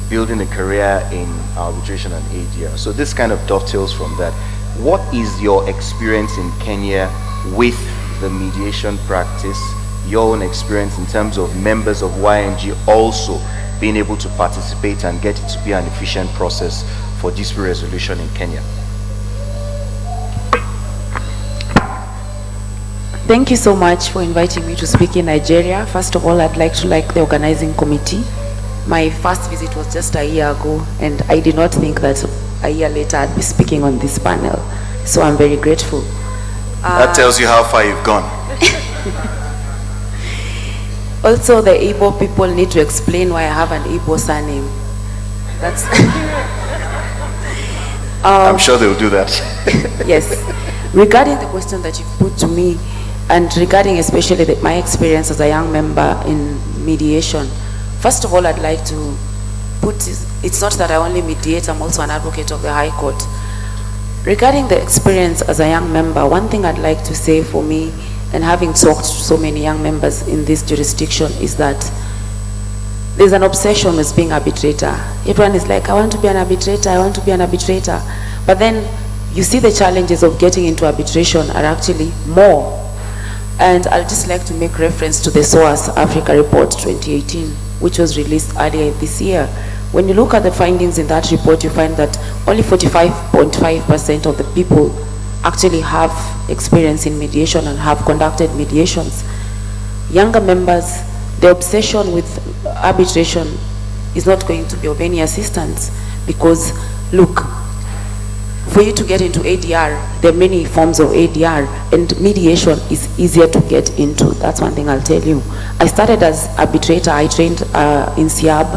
building a career in arbitration and ADR. So this kind of dovetails from that. What is your experience in Kenya with the mediation practice, your own experience in terms of members of YMG also being able to participate and get it to be an efficient process for dispute resolution in Kenya? Thank you so much for inviting me to speak in Nigeria. First of all, I'd like to thank the organizing committee. My first visit was just a year ago, and I did not think that a year later I'd be speaking on this panel. So I'm very grateful. That tells you how far you've gone. Also, the Igbo people need to explain why I have an Igbo surname. That's I'm sure they'll do that. Yes. Regarding the question that you put to me, and regarding especially my experience as a young member in mediation, first of all, I'd like to put it's not that I only mediate, I'm also an advocate of the High Court. Regarding the experience as a young member, one thing I'd like to say for me, and having talked to so many young members in this jurisdiction, is that there's an obsession with being arbitrator. Everyone is like, I want to be an arbitrator, I want to be an arbitrator. But then you see the challenges of getting into arbitration are actually more. And I'd just like to make reference to the SOAS Africa Report 2018, which was released earlier this year. When you look at the findings in that report, you find that only 45.5% of the people actually have experience in mediation and have conducted mediations. Younger members, the obsession with arbitration is not going to be of any assistance, because look, for you to get into ADR, there are many forms of ADR, and mediation is easier to get into. That's one thing I'll tell you. I started as arbitrator. I trained in CIArb,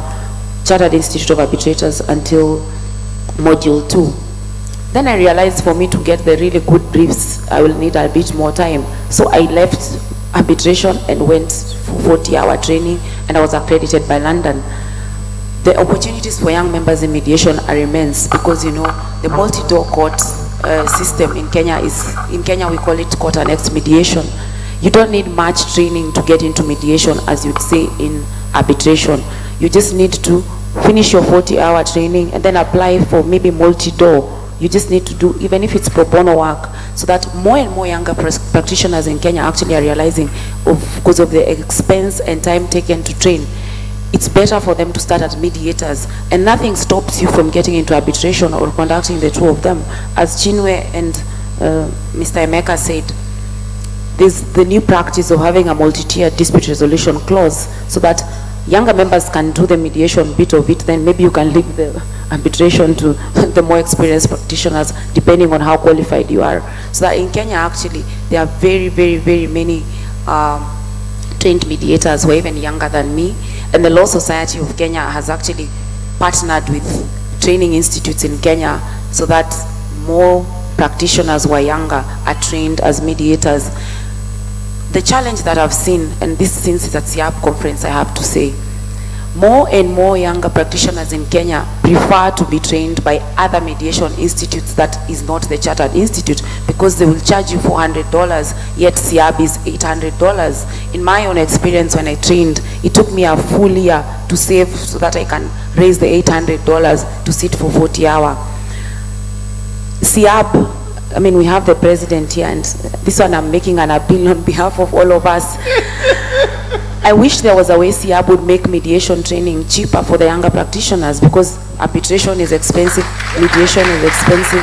Chartered Institute of Arbitrators, until module 2. Then I realized for me to get the really good briefs, I will need a bit more time. So I left arbitration and went for 40-hour training, and I was accredited by London. The opportunities for young members in mediation are immense because, you know, the multi-door court system in Kenya we call it court annexed mediation. You don't need much training to get into mediation, as you'd say in arbitration. You just need to finish your 40-hour training and then apply for maybe multi-door. You just need to do, even if it's pro bono work, so that more and more younger practitioners in Kenya actually are realizing, because of the expense and time taken to train, it's better for them to start as mediators, and nothing stops you from getting into arbitration or conducting the two of them. As Chinwe and Mr. Emeka said, there's the new practice of having a multi-tier dispute resolution clause, so that younger members can do the mediation bit of it, then maybe you can leave the arbitration to the more experienced practitioners, depending on how qualified you are. So that in Kenya, actually, there are very, very, very many trained mediators who are even younger than me. And the Law Society of Kenya has actually partnered with training institutes in Kenya so that more practitioners who are younger are trained as mediators. The challenge that I've seen, and this since it's at CIArb conference, I have to say, more and more younger practitioners in Kenya prefer to be trained by other mediation institutes that is not the Chartered Institute, because they will charge you $400, yet CIArb is $800. In my own experience, when I trained, it took me a full year to save so that I can raise the $800 to sit for 40 hours. CIArb, I mean, we have the president here, and this one I'm making an appeal on behalf of all of us. I wish there was a way CIArb would make mediation training cheaper for the younger practitioners, because arbitration is expensive, mediation is expensive.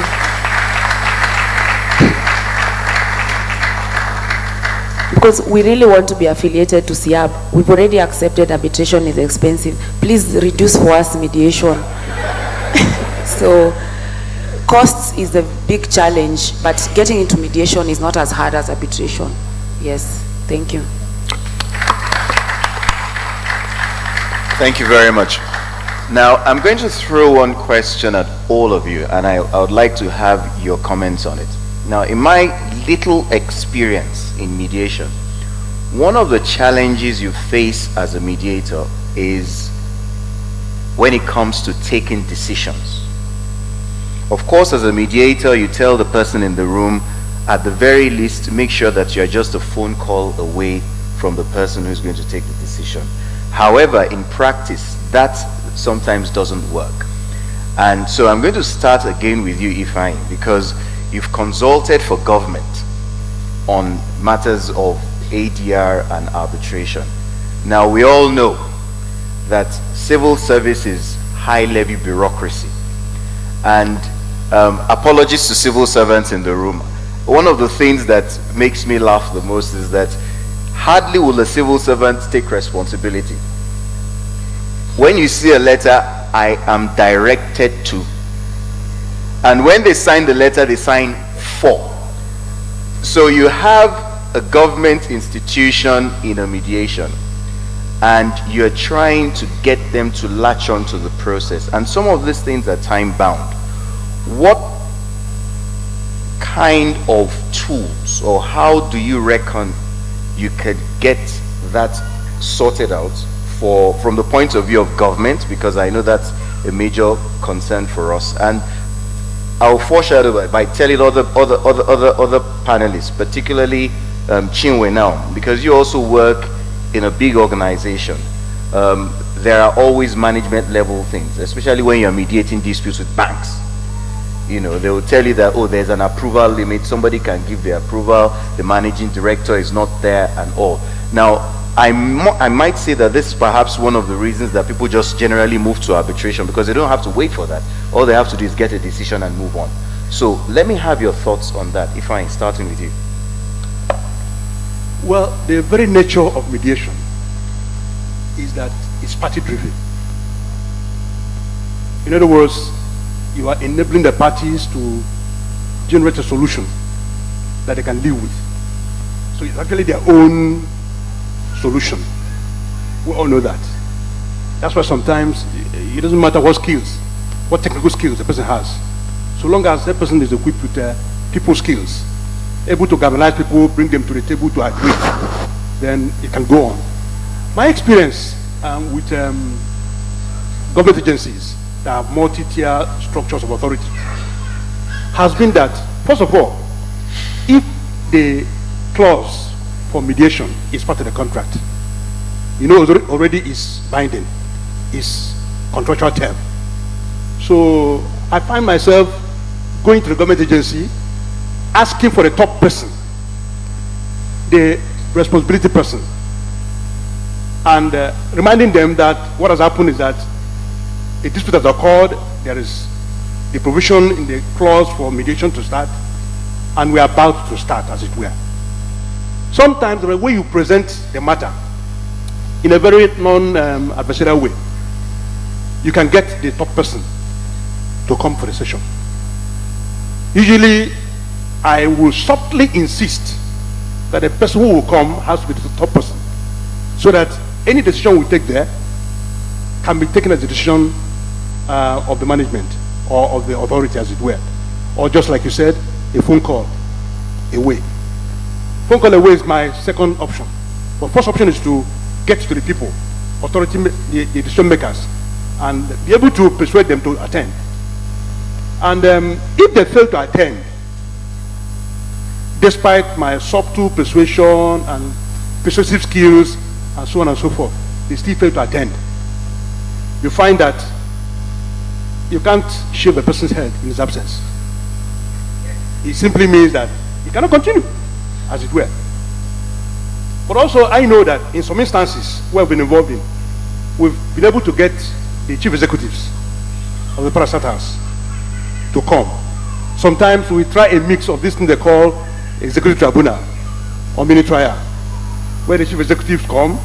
Because we really want to be affiliated to CIArb. We've already accepted arbitration is expensive. Please reduce for us mediation. So costs is a big challenge, but getting into mediation is not as hard as arbitration. Yes, thank you. Thank you very much. Now, I'm going to throw one question at all of you, and I would like to have your comments on it. Now, in my little experience in mediation, one of the challenges you face as a mediator is when it comes to taking decisions. Of course, as a mediator, you tell the person in the room, at the very least, make sure that you're just a phone call away from the person who's going to take the decision. However, in practice, that sometimes doesn't work. And so I'm going to start again with you, Ifeanyi, because you've consulted for government on matters of ADR and arbitration. Now, we all know that civil service is high-levy bureaucracy. And apologies to civil servants in the room. One of the things that makes me laugh the most is that hardly will a civil servant take responsibility. When you see a letter, I am directed to. And when they sign the letter, they sign for. So you have a government institution in a mediation, and you're trying to get them to latch on to the process. And some of these things are time-bound. What kind of tools, or how do you reckon you could get that sorted out from the point of view of government, because I know that's a major concern for us? And I'll foreshadow by telling other panelists, particularly Chinwe now, because you also work in a big organization. There are always management level things, especially when you're mediating disputes with banks. You know, they will tell you that, oh, there's an approval limit, somebody can give the approval, the managing director is not there and all. Now, I might say that this is perhaps one of the reasons that people just generally move to arbitration, because they don't have to wait for that. All they have to do is get a decision and move on. So let me have your thoughts on that, Ifeanyi, starting with you. Well, the very nature of mediation is that it's party-driven. In other words, you are enabling the parties to generate a solution that they can live with. So it's actually their own solution. We all know that. That's why sometimes it doesn't matter what skills, what technical skills the person has. So long as that person is equipped with people skills, able to galvanize people, bring them to the table to agree, then it can go on. My experience with government agencies that have multi-tier structures of authority has been that, first of all, if the clause for mediation is part of the contract, you know already is binding, is contractual term. So I find myself going to the government agency, asking for the top person, the responsibility person, and reminding them that what has happened is that a dispute has occurred, there is a provision in the clause for mediation to start, and we are about to start, as it were. Sometimes the way you present the matter in a very non-adversarial way, you can get the top person to come for the session. Usually, I will subtly insist that the person who will come has to be the top person, so that any decision we take there can be taken as a decision of the management or of the authority, as it were. Or just like you said, a phone call away. Phone call away is my second option. But first option is to get to the people, authority, the decision makers, and be able to persuade them to attend. And if they fail to attend, despite my subtle persuasion and persuasive skills and so on and so forth, they still fail to attend, you find that you can't shave a person's head in his absence. It simply means that he cannot continue, as it were. But also, I know that in some instances where we've been involved in, we've been able to get the chief executives of the parastatals to come. Sometimes we try a mix of this thing they call executive tribunal or mini trial, where the chief executives come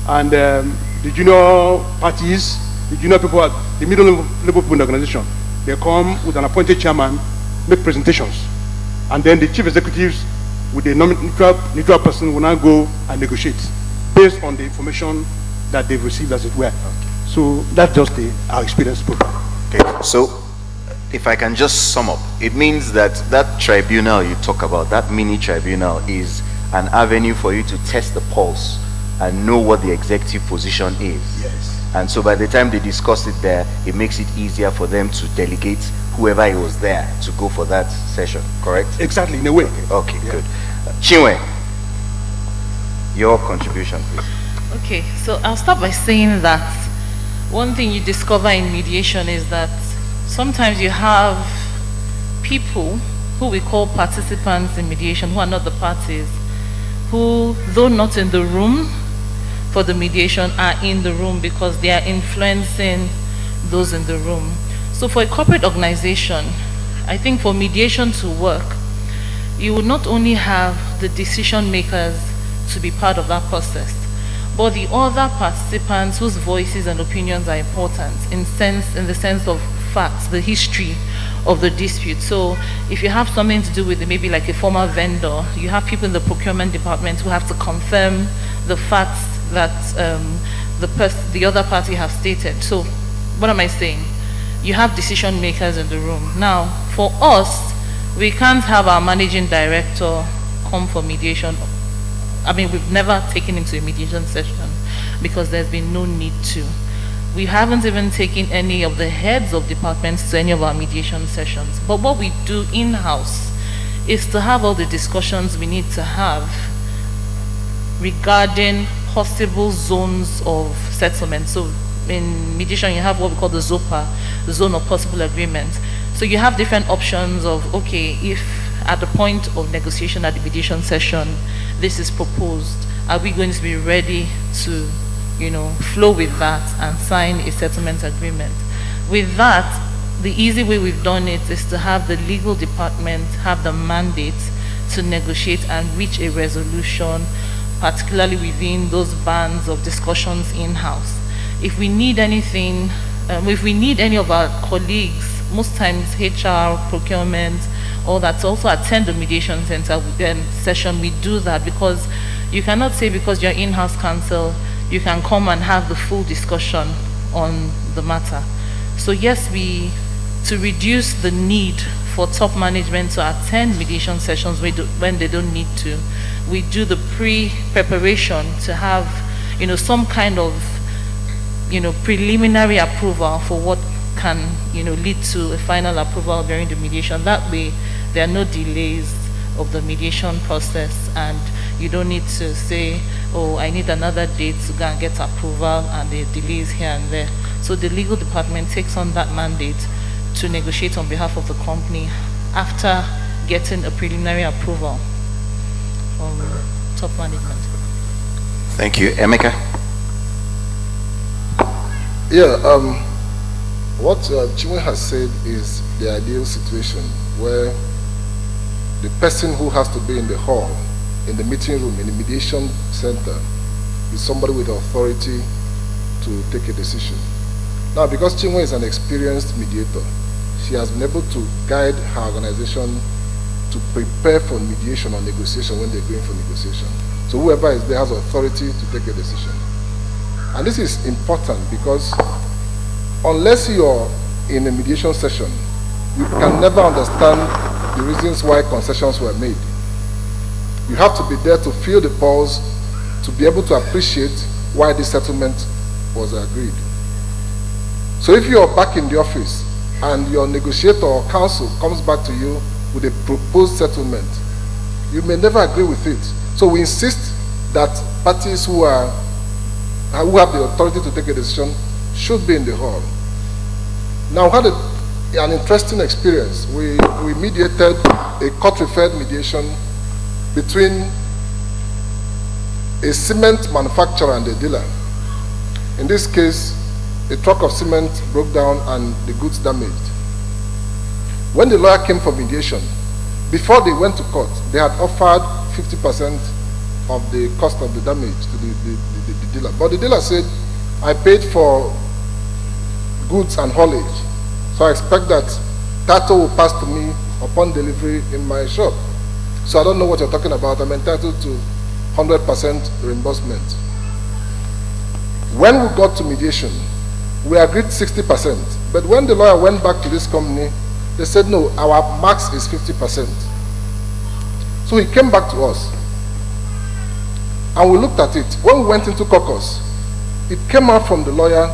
and the junior parties, the junior people at the middle level people in the organization, they come with an appointed chairman, make presentations, and then the chief executives with the neutral person will now go and negotiate based on the information that they've received, as it were. So that's just our experience profile. Okay, so if I can just sum up, it means that that tribunal you talk about, that mini tribunal, is an avenue for you to test the pulse and know what the executive position is. Yes. And so by the time they discuss it there, it makes it easier for them to delegate whoever was there to go for that session, correct? Exactly, in a way. Okay, yeah. Good. Chinwe, your contribution, please. Okay, so I'll start by saying that one thing you discover in mediation is that sometimes you have people who we call participants in mediation, who are not the parties, who, though not in the room for the mediation, are in the room because they are influencing those in the room. So for a corporate organization, I think for mediation to work, you will not only have the decision makers to be part of that process, but the other participants whose voices and opinions are important in the sense of facts, the history of the dispute. So if you have something to do with maybe like a former vendor, you have people in the procurement department who have to confirm the facts that the other party has stated. So what am I saying? You have decision makers in the room. Now, for us, we can't have our managing director come for mediation. I mean, we've never taken him to a mediation session because there's been no need to. We haven't even taken any of the heads of departments to any of our mediation sessions. But what we do in-house is to have all the discussions we need to have regarding possible zones of settlement. So in mediation, you have what we call the ZOPA, the zone of possible agreement. So you have different options of, okay, if at the point of negotiation at the mediation session, this is proposed, are we going to be ready to, you know, flow with that and sign a settlement agreement? With that, the easy way we've done it is to have the legal department have the mandate to negotiate and reach a resolution, particularly within those bands of discussions in-house. If we need anything, if we need any of our colleagues, most times HR, procurement, all that, to also attend the mediation center session, we do that, because you cannot say because you're in-house counsel, you can come and have the full discussion on the matter. So yes, to reduce the need for top management to attend mediation sessions when they don't need to, we do the pre-preparation to have, some kind of, preliminary approval for what can, lead to a final approval during the mediation. That way, there are no delays of the mediation process, and you don't need to say, oh, I need another date to go and get approval, and there are delays here and there. So the legal department takes on that mandate to negotiate on behalf of the company after getting a preliminary approval from top management. Thank you. Emeka? Yeah, what Chinwe has said is the ideal situation where the person who has to be in the hall, in the meeting room, in the mediation center, is somebody with authority to take a decision. Now, because Chinwe is an experienced mediator, she has been able to guide her organization to prepare for mediation or negotiation when they're going for negotiation. So whoever is there has authority to take a decision. And this is important because unless you're in a mediation session, you can never understand the reasons why concessions were made. You have to be there to feel the pulse, to be able to appreciate why the settlement was agreed. So if you're back in the office and your negotiator or counsel comes back to you with a proposed settlement, you may never agree with it. So we insist that parties who have the authority to take a decision should be in the hall. Now, we had an interesting experience. We mediated a court-referred mediation between a cement manufacturer and a dealer. In this case, a truck of cement broke down and the goods damaged. When the lawyer came for mediation, before they went to court, they had offered 50% of the cost of the damage to the dealer. But the dealer said, I paid for goods and haulage, so I expect that title will pass to me upon delivery in my shop. So I don't know what you're talking about. I'm entitled to 100% reimbursement. When we got to mediation, we agreed 60%. But when the lawyer went back to this company, they said, no, our max is 50%. So he came back to us. And we looked at it. When we went into caucus, it came out from the lawyer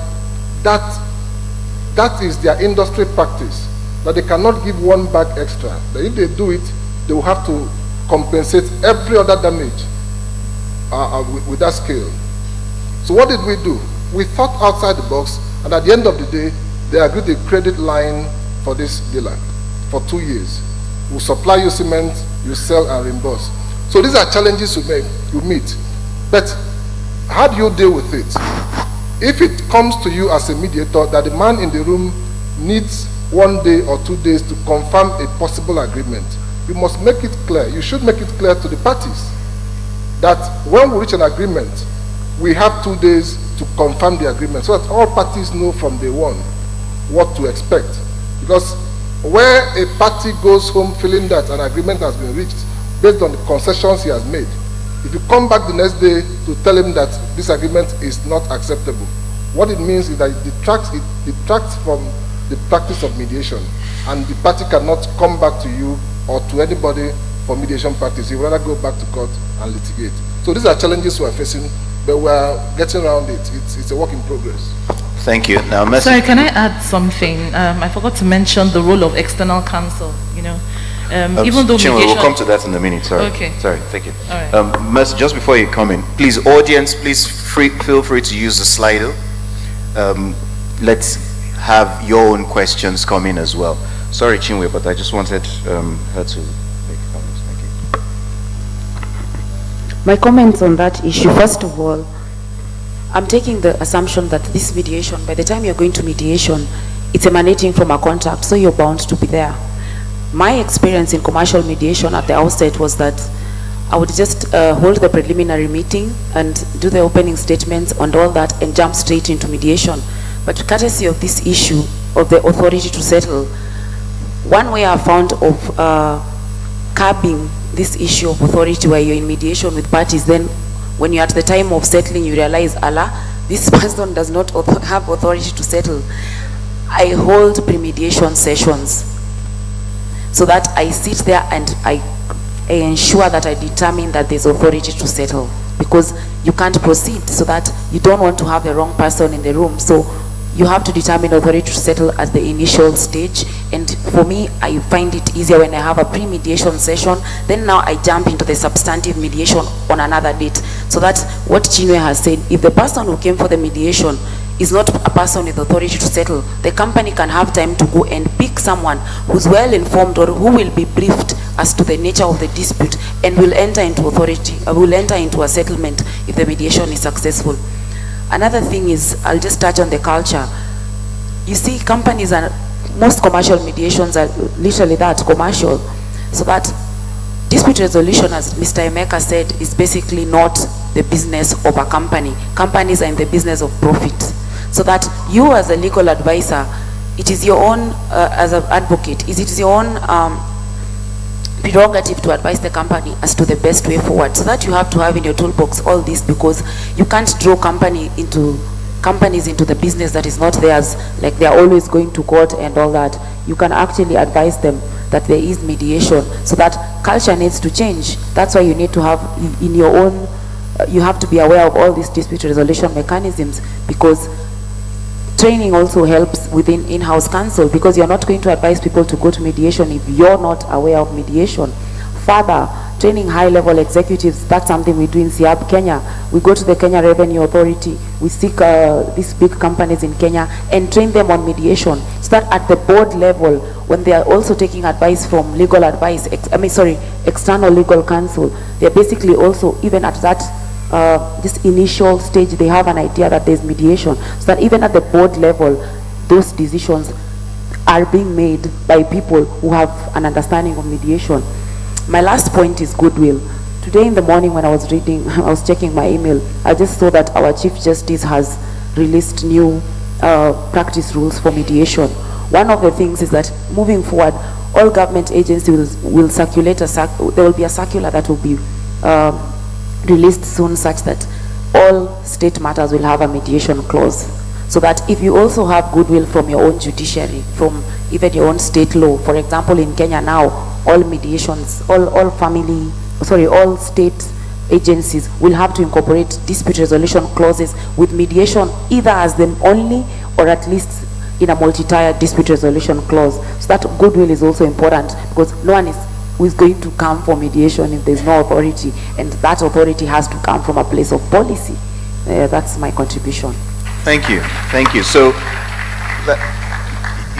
that that is their industry practice, that they cannot give one bag extra. That if they do it, they will have to compensate every other damage with that scale. So what did we do? We thought outside the box, and at the end of the day, they agreed a credit line for this dealer for 2 years. We'll supply you cement, you sell and reimburse. So these are challenges you meet. But how do you deal with it? If it comes to you as a mediator that the man in the room needs 1 day or 2 days to confirm a possible agreement, you must make it clear. You should make it clear to the parties that when we reach an agreement, we have 2 days to confirm the agreement so that all parties know from day one what to expect. Because where a party goes home feeling that an agreement has been reached based on the concessions he has made, if you come back the next day to tell him that this agreement is not acceptable, what it means is that it detracts from the practice of mediation, and the party cannot come back to you or to anybody for mediation practice. You rather go back to court and litigate. So these are challenges we are facing, but we are getting around it. It's a work in progress. Thank you. Now, sorry, can I add something? I forgot to mention the role of external counsel. Even though Chinwe, we'll come to that in a minute. Sorry. Okay. Sorry. Thank you. All right. Mercy, just before you come in, please, audience, please feel free to use the Slido. Let's have your own questions come in as well. Sorry, Chinwe, but I just wanted her to make comments. Thank you. My comments on that issue, first of all, I'm taking the assumption that this mediation, by the time you're going to mediation, it's emanating from a contract, so you're bound to be there. My experience in commercial mediation at the outset was that I would just hold the preliminary meeting and do the opening statements and all that and jump straight into mediation. But courtesy of this issue of the authority to settle, one way I found of curbing this issue of authority where you're in mediation with parties, then when you're at the time of settling, you realize, Allah, this person does not have authority to settle. I hold pre-mediation sessions so that I sit there and I ensure that I determine that there's authority to settle, because you can't proceed, so that you don't want to have the wrong person in the room. So you have to determine authority to settle at the initial stage. And for me, I find it easier when I have a pre-mediation session. Then now I jump into the substantive mediation on another date. So that's what Chinwe has said. If the person who came for the mediation is not a person with authority to settle, the company can have time to go and pick someone who's well informed or who will be briefed as to the nature of the dispute and will enter into authority, will enter into a settlement if the mediation is successful. Another thing is, I'll just touch on the culture. You see, companies and most commercial mediations are literally that, commercial. So that dispute resolution, as Mr. Emeka said, is basically not the business of a company. Companies are in the business of profit. So that you as a legal advisor, it is your own, as an advocate, it is your own prerogative to advise the company as to the best way forward. So that you have to have in your toolbox all this, because you can't draw companies into the business that is not theirs, like they are always going to court and all that. You can actually advise them that there is mediation, so that culture needs to change. That's why you need to have in your own, you have to be aware of all these dispute resolution mechanisms, because training also helps within in-house counsel, because you're not going to advise people to go to mediation if you're not aware of mediation. Further, training high-level executives, that's something we do in CIArb Kenya. We go to the Kenya Revenue Authority, we seek these big companies in Kenya and train them on mediation, so that at the board level, when they are also taking advice from legal advice, external legal counsel, they're basically also, even at that this initial stage, they have an idea that there's mediation, so that even at the board level, those decisions are being made by people who have an understanding of mediation. My last point is goodwill. Today in the morning when I was reading, I was checking my email, I just saw that our Chief Justice has released new practice rules for mediation. One of the things is that moving forward, all government agencies will circulate there will be a circular that will be released soon, such that all state matters will have a mediation clause. So that if you also have goodwill from your own judiciary, from even your own state law, for example in Kenya now, all mediations, all state agencies will have to incorporate dispute resolution clauses with mediation either as the only or at least in a multi-tier dispute resolution clause. So that goodwill is also important, because no one is going to come for mediation if there's no authority, and that authority has to come from a place of policy. That's my contribution. Thank you. Thank you. So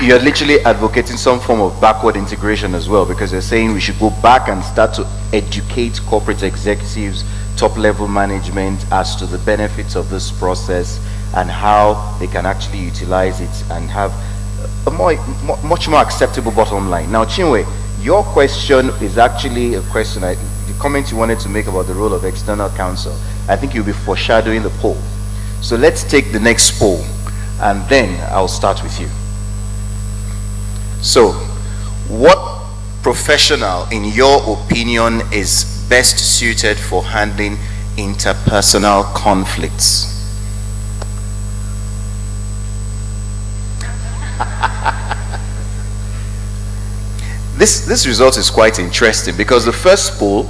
you're literally advocating some form of backward integration as well, because you're saying we should go back and start to educate corporate executives, top-level management as to the benefits of this process and how they can actually utilize it and have a much more acceptable bottom line. Now, Chinwe, your question is actually a question, the comment you wanted to make about the role of external counsel, I think you'll be foreshadowing the poll. So let's take the next poll, and then I'll start with you. So, what professional, in your opinion, is best suited for handling interpersonal conflicts? This result is quite interesting, because the first poll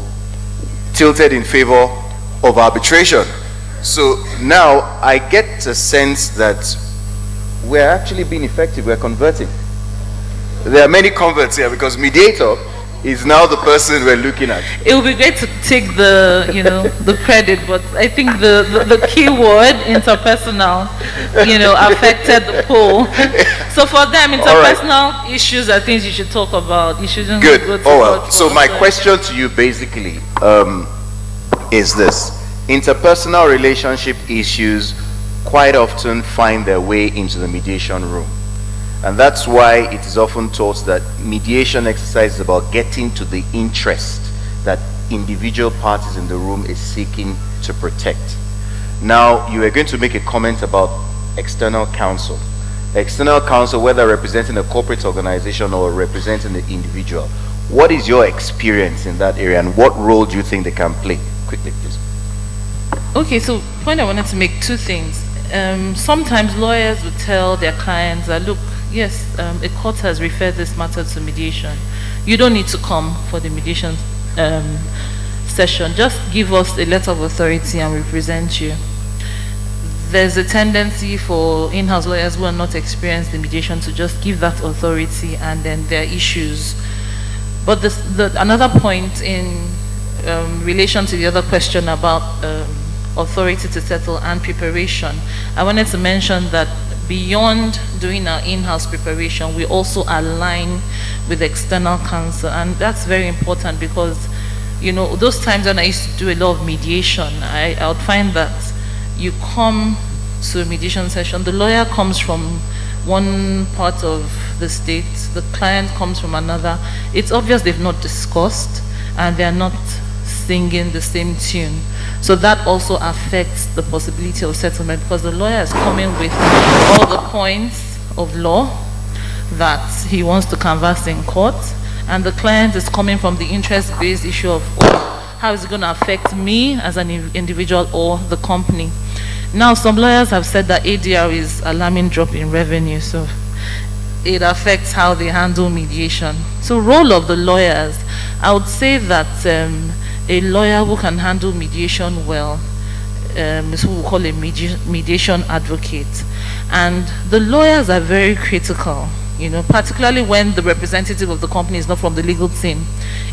tilted in favor of arbitration. So now I get a sense that we're actually being effective, we're converting. There are many converts here, because mediator is now the person we're looking at. It would be great to take the, the credit, but I think the key word, interpersonal, affected the poll. So for them, interpersonal issues are things you should talk about. You shouldn't Good. go to well, so my question to you basically is this. Interpersonal relationship issues quite often find their way into the mediation room. And that's why it is often taught that mediation exercise is about getting to the interest that individual parties in the room is seeking to protect. Now, you are going to make a comment about external counsel. external counsel, whether representing a corporate organization or representing the individual. What is your experience in that area, and what role do you think they can play? Quickly, please. Okay, so point I wanted to make two things. Sometimes lawyers would tell their clients that, look, yes, a court has referred this matter to mediation. You don't need to come for the mediation session. Just give us a letter of authority and we present you. There's a tendency for in-house lawyers who are not experienced in mediation to just give that authority and then there are issues. But another point in relation to the other question about authority to settle and preparation, I wanted to mention that beyond doing our in-house preparation, we also align with external counsel, and that's very important because, you know, those times when I used to do a lot of mediation, I would find that you come to a mediation session, the lawyer comes from one part of the state, the client comes from another. It's obvious they've not discussed and they're not singing the same tune. So that also affects the possibility of settlement because the lawyer is coming with all the points of law that he wants to canvass in court, and the client is coming from the interest-based issue of, oh, how is it going to affect me as an individual or the company? Now, some lawyers have said that ADR is alarming drop in revenue, so it affects how they handle mediation. So role of the lawyers, I would say that a lawyer who can handle mediation well is who we call a mediation advocate. And the lawyers are very critical, you know, particularly when the representative of the company is not from the legal team,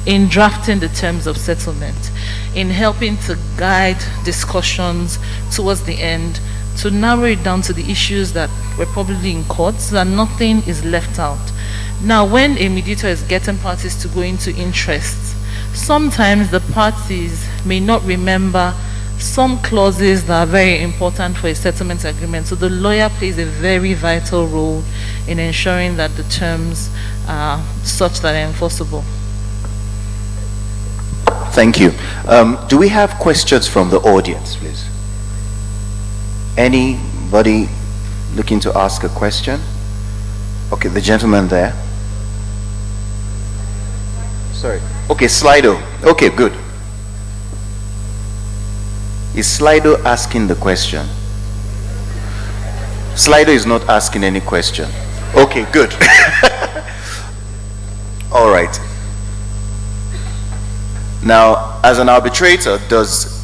in drafting the terms of settlement, in helping to guide discussions towards the end, to narrow it down to the issues that were probably in court so that nothing is left out. Now, when a mediator is getting parties to go into interests, sometimes the parties may not remember some clauses that are very important for a settlement agreement. So the lawyer plays a very vital role in ensuring that the terms are such that they're enforceable. Thank you. Do we have questions from the audience, please? Anybody looking to ask a question? Okay, the gentleman there. Sorry. Okay, Slido. Okay, good. Is Slido asking the question? Slido is not asking any question. Okay, good. All right. Now, as an arbitrator, does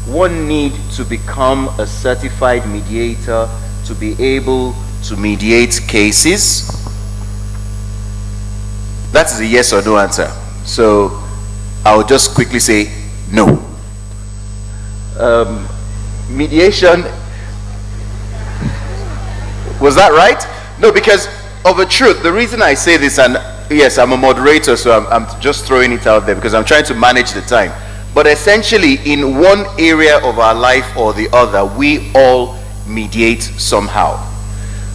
one need to become a certified mediator to be able to mediate cases? That is a yes or no answer. So I'll just quickly say no. Mediation, was that right? No, because of a truth, the reason I say this, and yes, I'm a moderator, so I'm just throwing it out there because I'm trying to manage the time. But essentially, in one area of our life or the other, we all mediate somehow.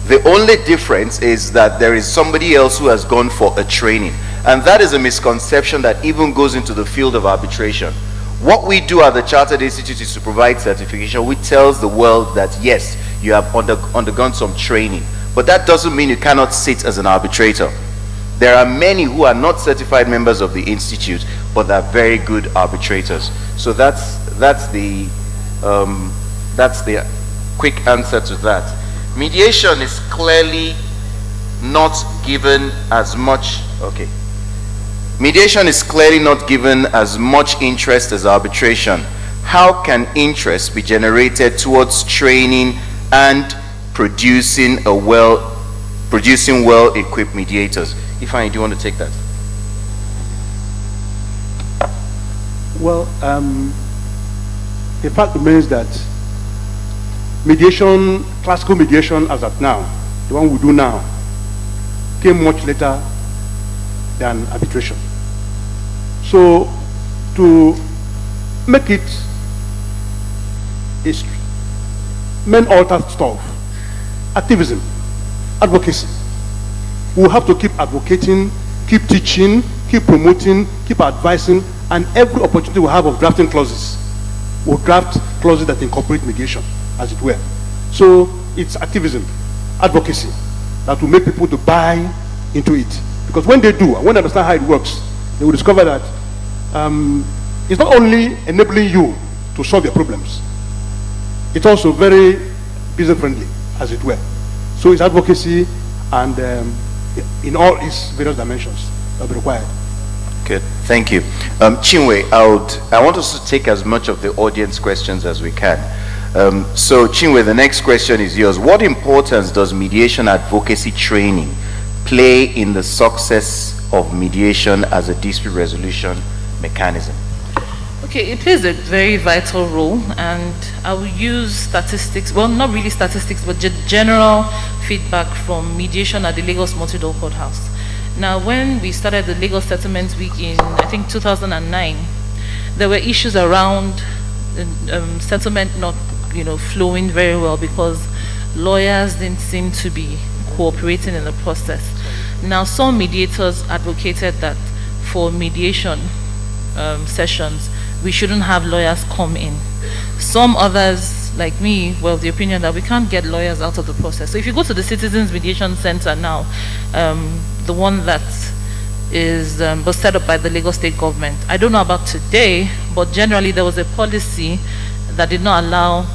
The only difference is that there is somebody else who has gone for a training. And that is a misconception that even goes into the field of arbitration. What we do at the Chartered Institute is to provide certification, which tells the world that yes, you have undergone some training. But that doesn't mean you cannot sit as an arbitrator. There are many who are not certified members of the Institute, but they're very good arbitrators. So that's the quick answer to that. Mediation is clearly not given as much, okay. Mediation is clearly not given as much interest as arbitration. How can interest be generated towards training and producing well-equipped mediators? Ifeanyi, do you want to take that? Well, the fact remains that mediation, classical mediation as at now, the one we do now, came much later than arbitration. So to make it main altar stuff, activism, advocacy, we'll have to keep advocating, keep teaching, keep promoting, keep advising, and every opportunity we have of drafting clauses, we'll draft clauses that incorporate mediation, as it were. So it's activism, advocacy, that will make people to buy into it. Because when they do, and when they understand how it works, they will discover that it's not only enabling you to solve your problems, it's also very business-friendly, as it were. So it's advocacy and in all its various dimensions that will be required. Good, thank you. Chinwe, I want us to take as much of the audience questions as we can. So Chinwe, the next question is yours. What importance does mediation advocacy training play in the success of mediation as a dispute resolution mechanism? Okay, it plays a very vital role, and I will use statistics, well, not really statistics, but general feedback from mediation at the Lagos Multi-Door Courthouse. Now, when we started the Lagos Settlement Week in, I think, 2009, there were issues around settlement not, flowing very well because lawyers didn't seem to be cooperating in the process. Now, some mediators advocated that for mediation sessions, we shouldn't have lawyers come in. Some others, like me, were of the opinion that we can't get lawyers out of the process. So if you go to the Citizens Mediation Center now, the one that was set up by the Lagos State government, I don't know about today, but generally there was a policy that did not allow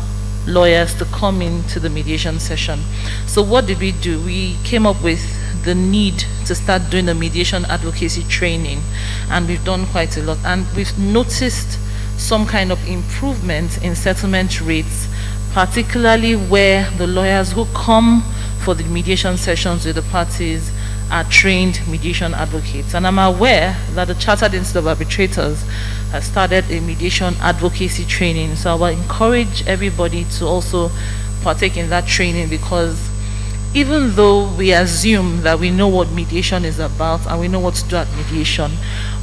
lawyers to come into the mediation session. So what did we do? We came up with the need to start doing the mediation advocacy training, and we've done quite a lot, and we've noticed some kind of improvement in settlement rates, particularly where the lawyers who come for the mediation sessions with the parties are trained mediation advocates. And I'm aware that the Chartered Institute of Arbitrators has started a mediation advocacy training, so I will encourage everybody to also partake in that training, because even though we assume that we know what mediation is about and we know what to do at mediation,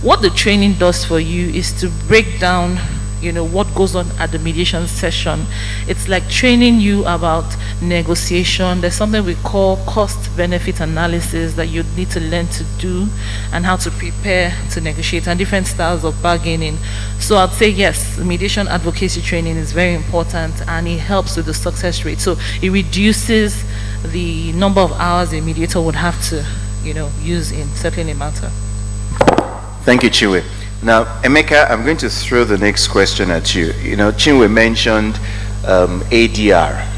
what the training does for you is to break down, what goes on at the mediation session. It's like training you about negotiation. There's something we call cost-benefit analysis that you need to learn to do, and how to prepare to negotiate, and different styles of bargaining. So I'd say yes, mediation advocacy training is very important, and it helps with the success rate. So it reduces the number of hours a mediator would have to, use in settling a matter. Thank you, Chinwe. Now, Emeka, I'm going to throw the next question at you. Chinwe mentioned ADR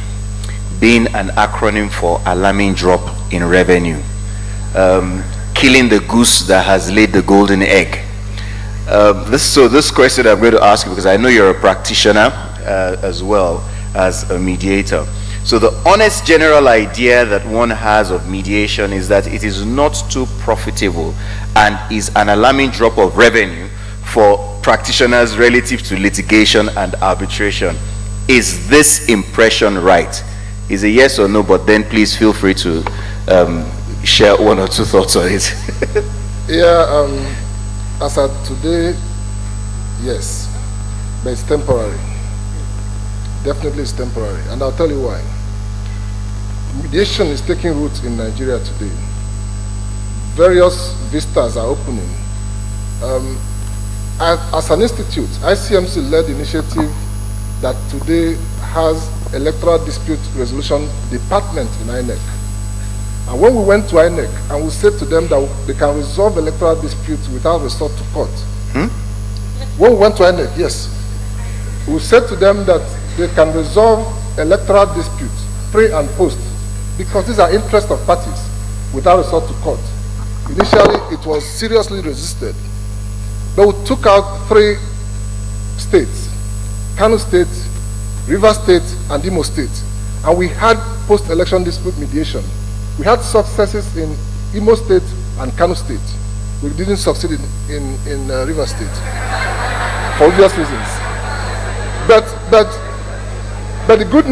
being an acronym for alarming drop in revenue, killing the goose that has laid the golden egg. This question I'm going to ask you, because I know you're a practitioner as well as a mediator. So the honest general idea that one has of mediation is that it is not too profitable and is an alarming drop of revenue for practitioners relative to litigation and arbitration. Is this impression right? Is a yes or no, but then please feel free to share one or two thoughts on it. Yeah, as of today, yes, but it's temporary. Definitely it's temporary, and I'll tell you why. Mediation is taking root in Nigeria today. Various vistas are opening. As an institute, ICMC led the initiative that today has electoral dispute resolution department in INEC. And when we went to INEC and we said to them that they can resolve electoral disputes without resort to court. When we went to INEC, yes, we said to them that they can resolve electoral disputes pre and post, because these are interests of parties, without resort to court. Initially, it was seriously resisted. But we took out 3 states, Kano State, Rivers State, and Imo State. And we had post-election dispute mediation. We had successes in Imo State and Kano State. We didn't succeed in Rivers State, for obvious reasons. But the good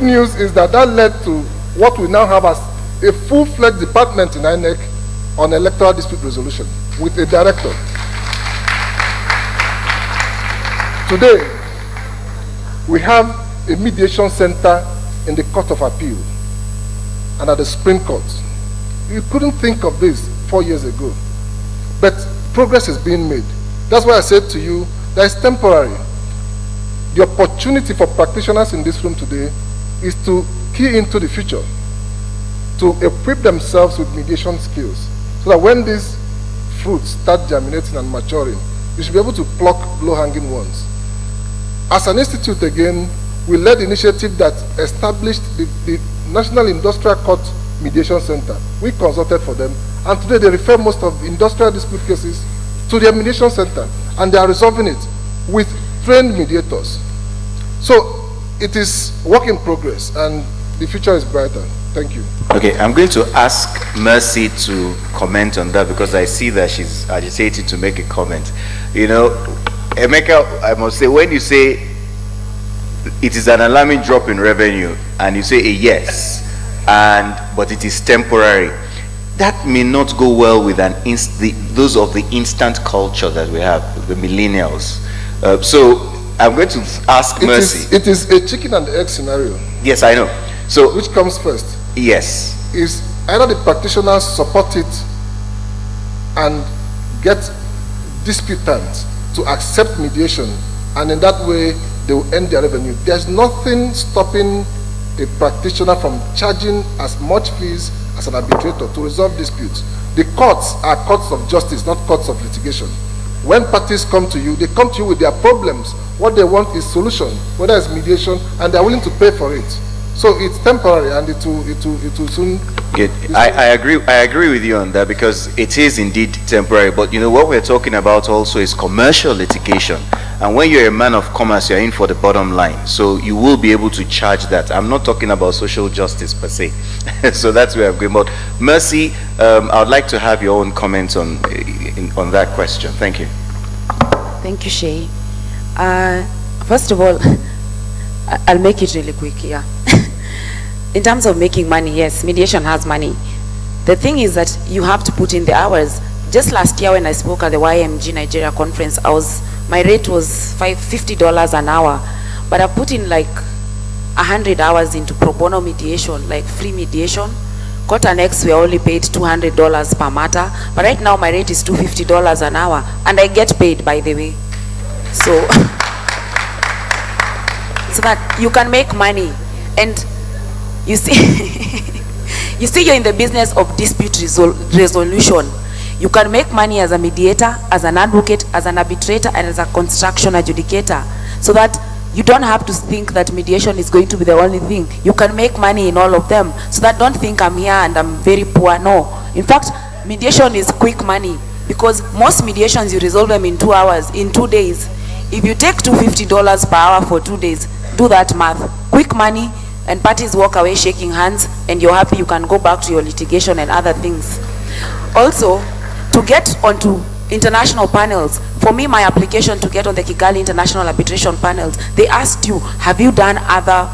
news is that led to what we now have as a full-fledged department in INEC on electoral dispute resolution with a director. Today, we have a mediation center in the Court of Appeal and at the Supreme Court. You couldn't think of this 4 years ago, but progress is being made. That's why I said to you that it's temporary. The opportunity for practitioners in this room today is to key into the future, to equip themselves with mediation skills, so that when these fruits start germinating and maturing, you should be able to pluck low-hanging ones. As an institute, again, we led the initiative that established the National Industrial Court Mediation Center. We consulted for them, and today they refer most of industrial dispute cases to their mediation center, and they are resolving it with trained mediators. So it is work in progress, and the future is brighter. Thank you. Okay, I'm going to ask Mercy to comment on that because I see that she's agitated to make a comment. You know, Emeka, I must say, when you say it is an alarming drop in revenue and you say a yes, but it is temporary, that may not go well with those of the instant culture that we have, the millennials. So I'm going to ask Mercy. It is a chicken and egg scenario. Yes, I know. So which comes first? Yes. Is either the practitioners support it and get disputants to accept mediation, and in that way they will earn their revenue. There's nothing stopping a practitioner from charging as much fees as an arbitrator to resolve disputes. The courts are courts of justice, not courts of litigation. When parties come to you, they come to you with their problems. What they want is solution, whether it's mediation, and they're willing to pay for it. So it's temporary, and it will soon. I agree with you on that, because it is indeed temporary. But you know what we're talking about also is commercial litigation, and when you're a man of commerce, you're in for the bottom line. So you will be able to charge that. I'm not talking about social justice per se. So that's where I'm going. But Mercy, I would like to have your own comments on that question. Thank you. Thank you, Shay. First of all, I'll make it really quick here. In terms of making money, yes, mediation has money. The thing is that you have to put in the hours. Just last year when I spoke at the YMG Nigeria conference, my rate was $50 an hour, but I put in like 100 hours into pro bono mediation, like free mediation. Court and X were only paid $200 per matter, but right now my rate is $250 an hour, and I get paid, by the way. So, so that you can make money. And you see, you see, you're in the business of dispute resolution. You can make money as a mediator, as an advocate, as an arbitrator, and as a construction adjudicator, so that you don't have to think that mediation is going to be the only thing. You can make money in all of them, so that don't think I'm here and I'm very poor. No. In fact, mediation is quick money, because most mediations you resolve them in 2 hours, in 2 days. If you take $250 per hour for 2 days, do that math. Quick money, and parties walk away shaking hands, and you're happy you can go back to your litigation and other things. Also, to get onto international panels, for me, my application to get on the Kigali International Arbitration panels, they asked you, have you done other,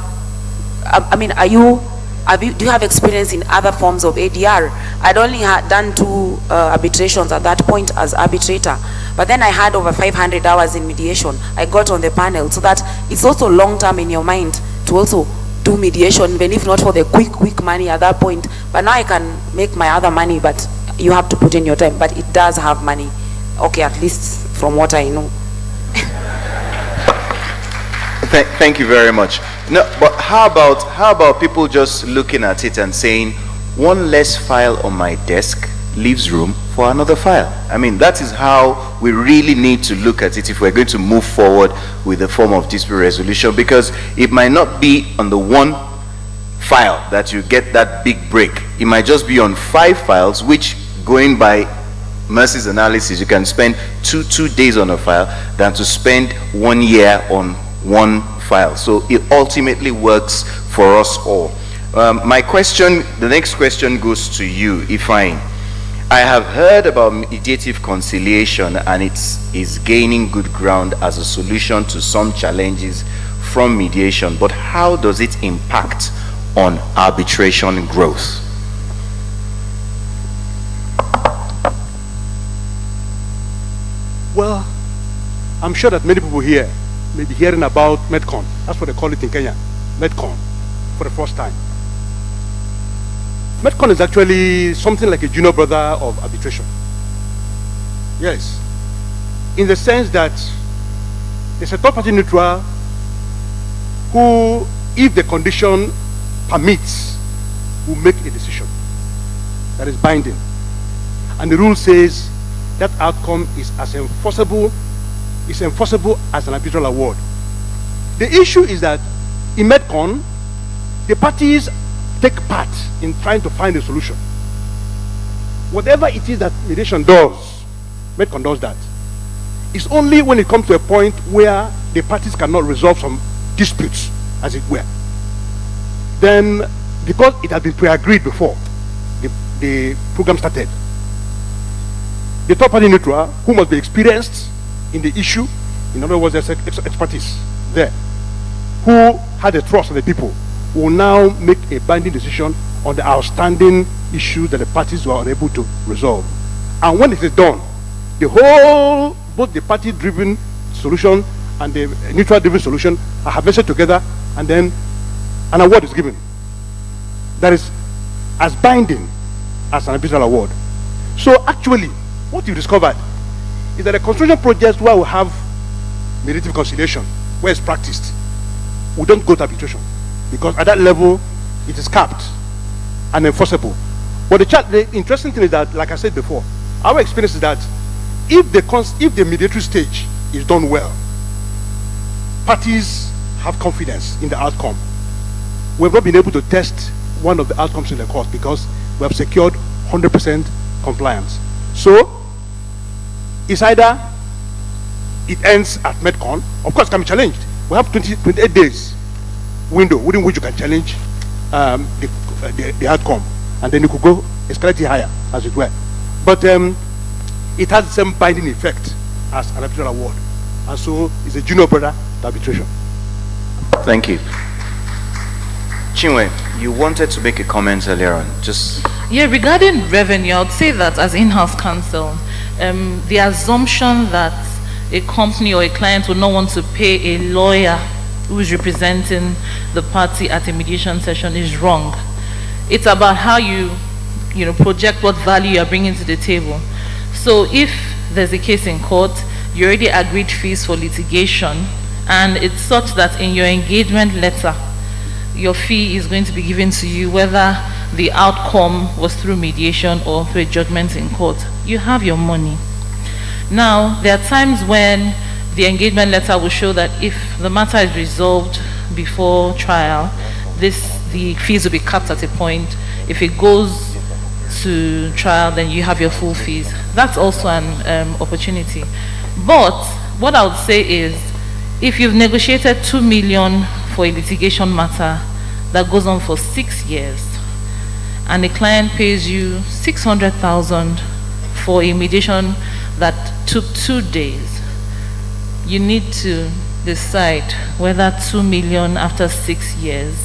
do you have experience in other forms of ADR? I'd only done 2 arbitrations at that point as arbitrator, but then I had over 500 hours in mediation. I got on the panel, so that it's also long-term in your mind to also do mediation, even if not for the quick money at that point. But now I can make my other money, but you have to put in your time. But it does have money. Okay, at least from what I know. Thank you very much. No, but how about people just looking at it and saying, one less file on my desk leaves room for another file? I mean, that is how we really need to look at it if we're going to move forward with the form of dispute resolution, because it might not be on the one file that you get that big break. It might just be on 5 files, which, going by Mercy's analysis, you can spend two days on a file than to spend 1 year on one file. So it ultimately works for us all. The next question goes to you, Ifeanyi. I have heard about mediative conciliation, and it is gaining good ground as a solution to some challenges from mediation, but how does it impact on arbitration growth? Well, I'm sure that many people here may be hearing about Medcon. That's what they call it in Kenya, Medcon, for the first time. Medcon is actually something like a junior brother of arbitration. Yes. In the sense that it's a third-party neutral who, if the condition permits, will make a decision that is binding. And the rule says that outcome is enforceable as an arbitral award. The issue is that in MEDCON, the parties take part in trying to find a solution. Whatever it is that mediation does, MEDCON does that. It's only when it comes to a point where the parties cannot resolve some disputes, as it were. Then, because it has been pre-agreed before the program started, the third party neutral, who must be experienced in the issue, in other words, there's expertise there, who had a trust of the people, will now make a binding decision on the outstanding issue that the parties were unable to resolve. And when it is done, the whole, both the party-driven solution and the neutral-driven solution are harvested together, and then an award is given. That is as binding as an arbitral award. So actually, what you discovered is that the construction projects where we have mediative conciliation, where it's practiced, we don't go to arbitration, because at that level, it is capped and enforceable. But the interesting thing is that, like I said before, our experience is that if the mediatory stage is done well, parties have confidence in the outcome. We have not been able to test one of the outcomes in the court because we have secured 100% compliance. So, it's either it ends at MEDCON, of course it can be challenged. We have 28 days window within which you can challenge the outcome, and then you could go escalate it higher, as it were. But it has the same binding effect as an arbitral award, and so it's a junior brother to arbitration. Thank you. Chinwe, you wanted to make a comment earlier on. Yeah, regarding revenue, I would say that as in-house counsel, the assumption that a company or a client would not want to pay a lawyer who is representing the party at a mediation session is wrong. It's about how you project what value you are bringing to the table. So if there's a case in court, you already agreed fees for litigation, and it's such that in your engagement letter, your fee is going to be given to you whether the outcome was through mediation or through a judgment in court. You have your money. Now, there are times when the engagement letter will show that if the matter is resolved before trial, the fees will be capped at a point. If it goes to trial, then you have your full fees. That's also an opportunity. But what I would say is, if you've negotiated 2 million for a litigation matter that goes on for 6 years, and the client pays you 600,000 for a mediation that took 2 days, you need to decide whether 2 million after 6 years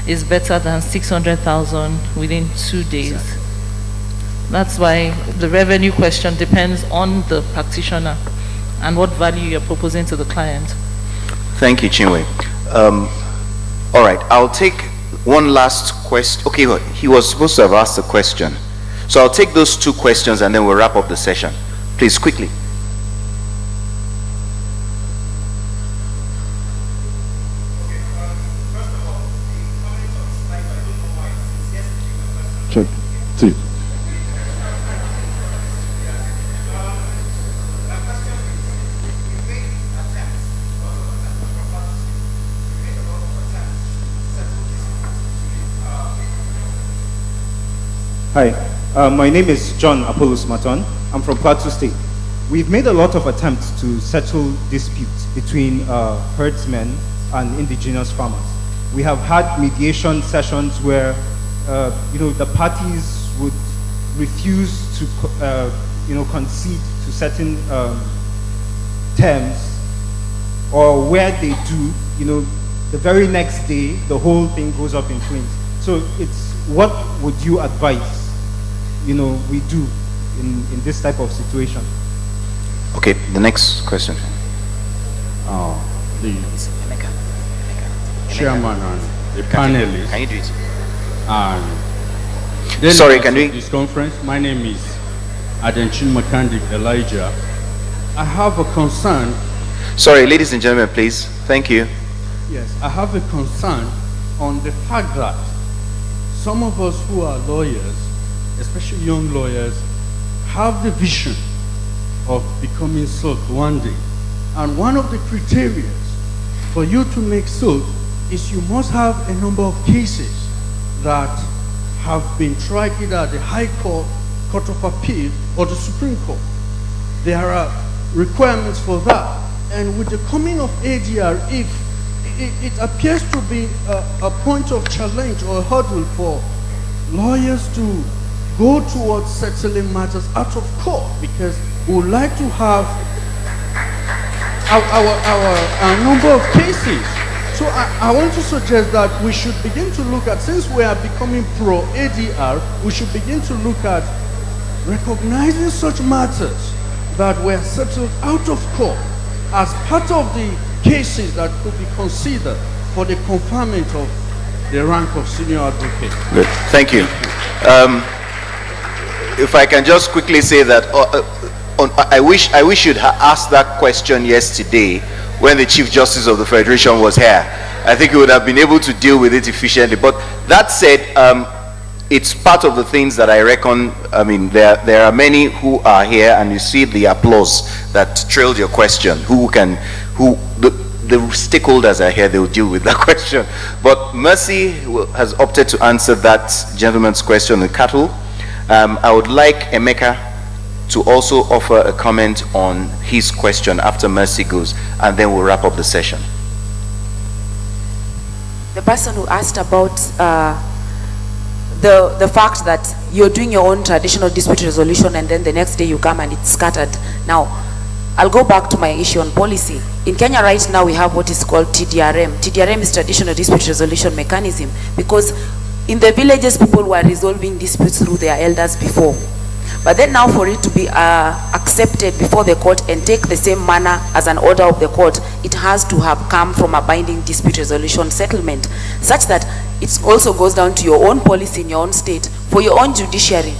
is better than 600,000 within 2 days. That's why the revenue question depends on the practitioner and what value you're proposing to the client. Thank you, Chinwe. All right, I'll take one last question. Okay, he was supposed to have asked a question. So I'll take those 2 questions and then we'll wrap up the session. Please, quickly. Check. See. Hi, my name is John Apollos Maton. I'm from Plateau State. We've made a lot of attempts to settle disputes between herdsmen and indigenous farmers. We have had mediation sessions where the parties would refuse to concede to certain terms, or where they do, the very next day the whole thing goes up in flames. So it's, what would you advise we do in this type of situation? Okay, the next question. The chairman and the panelists. Can you do it? And sorry, can we? This conference. My name is Adenchin Makandik Elijah. I have a concern. Sorry, ladies and gentlemen, please. Thank you. Yes, I have a concern on the fact that some of us who are lawyers, especially young lawyers, have the vision of becoming silk one day. And one of the criteria for you to make silk is you must have a number of cases that have been tried either at the High Court, Court of Appeal, or the Supreme Court. There are requirements for that. And with the coming of ADR, if it appears to be a point of challenge or a hurdle for lawyers to go towards settling matters out of court, because we would like to have our number of cases. So I want to suggest that we should begin to look at, since we are becoming pro-ADR, we should begin to look at recognizing such matters that were settled out of court as part of the cases that could be considered for the conferment of the rank of senior advocate. Good, thank you. If I can just quickly say that I wish you'd asked that question yesterday when the Chief Justice of the Federation was here. I think he would have been able to deal with it efficiently. But that said, it's part of the things that I reckon. I mean, there are many who are here, and you see the applause that trailed your question. The stakeholders are here, they will deal with that question. But Mercy has opted to answer that gentleman's question on cattle. I would like Emeka to also offer a comment on his question after Mercy goes, and then we'll wrap up the session. The person who asked about the fact that you're doing your own traditional dispute resolution and then the next day you come and it's scattered. Now, I'll go back to my issue on policy. In Kenya right now we have what is called TDRM. TDRM is traditional dispute resolution mechanism, because in the villages people were resolving disputes through their elders before. But then now for it to be accepted before the court and take the same manner as an order of the court, it has to have come from a binding dispute resolution settlement, such that it also goes down to your own policy in your own state, for your own judiciary,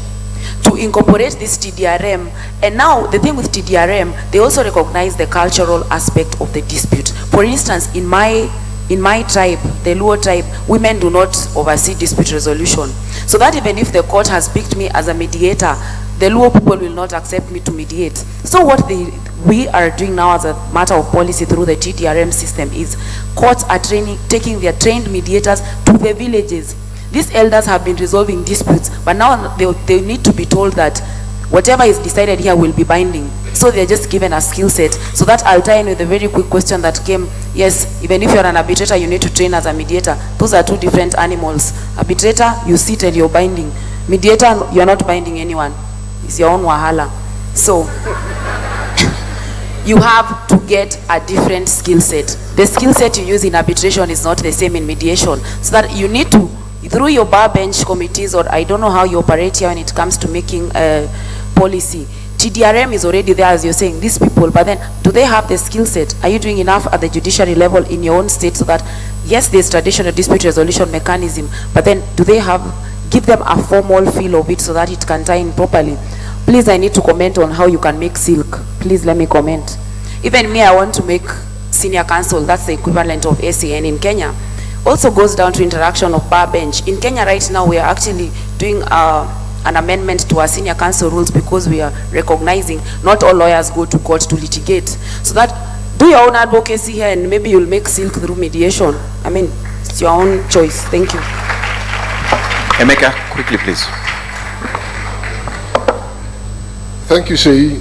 to incorporate this TDRM. And now the thing with TDRM, they also recognize the cultural aspect of the dispute. For instance, in my tribe, the Luo tribe, women do not oversee dispute resolution. So that even if the court has picked me as a mediator, the Luo people will not accept me to mediate. So what we are doing now as a matter of policy through the TDRM system is courts are taking their trained mediators to the villages. These elders have been resolving disputes, but now they need to be told that whatever is decided here will be binding. So they're just given a skill set. So that I'll tie in with a very quick question that came. Yes, even if you're an arbitrator, you need to train as a mediator. Those are two different animals. Arbitrator, you sit and you're binding. Mediator, you're not binding anyone. It's your own wahala. So you have to get a different skill set. The skill set you use in arbitration is not the same in mediation. So that you need to, through your bar bench committees, or I don't know how you operate here when it comes to making policy. TDRM is already there, as you're saying, these people, but then do they have the skill set? Are you doing enough at the judiciary level in your own state so that, yes, there's traditional dispute resolution mechanism, but then do they give them a formal feel of it so that it can tie in properly? Please, I need to comment on how you can make silk. Please let me comment. Even me, I want to make senior counsel, that's the equivalent of SAN in Kenya. Also goes down to interaction of bar bench. In Kenya right now, we are actually doing an amendment to our senior counsel rules, because we are recognizing not all lawyers go to court to litigate. So that, do your own advocacy here and maybe you'll make silk through mediation. I mean, it's your own choice. Thank you. Emeka, quickly please. Thank you, Sheyi.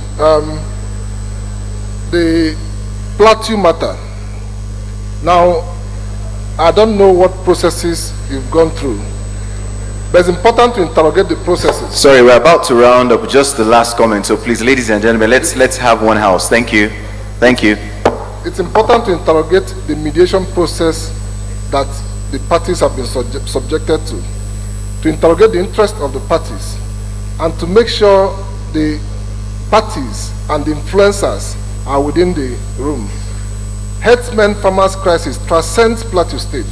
The Plateau matter. Now, I don't know what processes you've gone through, but it's important to interrogate the processes. Sorry, we're about to round up. Just the last comment. So please, ladies and gentlemen, let's have one house. Thank you. Thank you. It's important to interrogate the mediation process that the parties have been subjected to interrogate the interest of the parties, and to make sure the parties and the influencers are within the room. Herdsmen farmers crisis transcends Plateau State.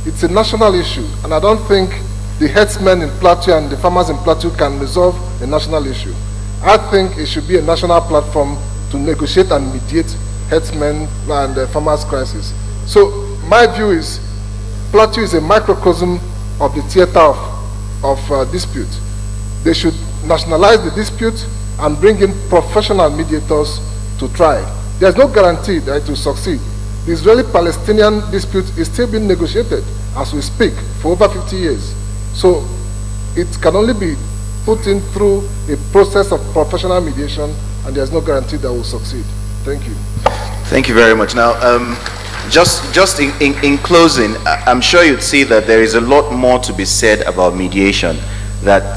It's a national issue, and I don't think the herdsmen in Plateau and the farmers in Plateau can resolve a national issue. I think it should be a national platform to negotiate and mediate herdsmen and farmers crisis. So my view is Plateau is a microcosm of the theater of dispute. They should nationalize the dispute and bring in professional mediators to try. There's no guarantee that it will succeed. The Israeli-Palestinian dispute is still being negotiated as we speak for over 50 years. So it can only be put in through a process of professional mediation, and there's no guarantee that will succeed. Thank you. Thank you very much. Now, just in closing, I'm sure you'd see that there is a lot more to be said about mediation that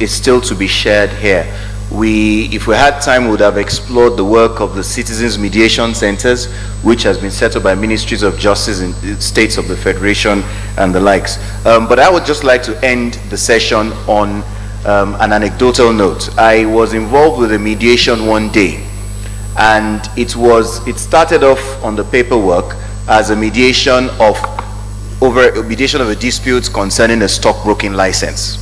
is still to be shared here. If we had time, we would have explored the work of the Citizens Mediation Centers, which has been set up by Ministries of Justice in states of the Federation and the likes. But I would just like to end the session on an anecdotal note. I was involved with a mediation one day, and it started off on the paperwork as a mediation of a dispute concerning a stockbroking license.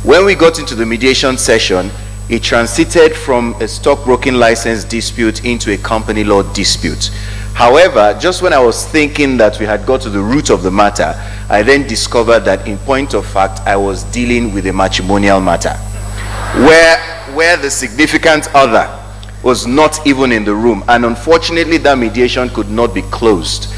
When we got into the mediation session, it transited from a stockbroking license dispute into a company law dispute. However, just when I was thinking that we had got to the root of the matter, I then discovered that in point of fact, I was dealing with a matrimonial matter, where the significant other was not even in the room. And unfortunately, that mediation could not be closed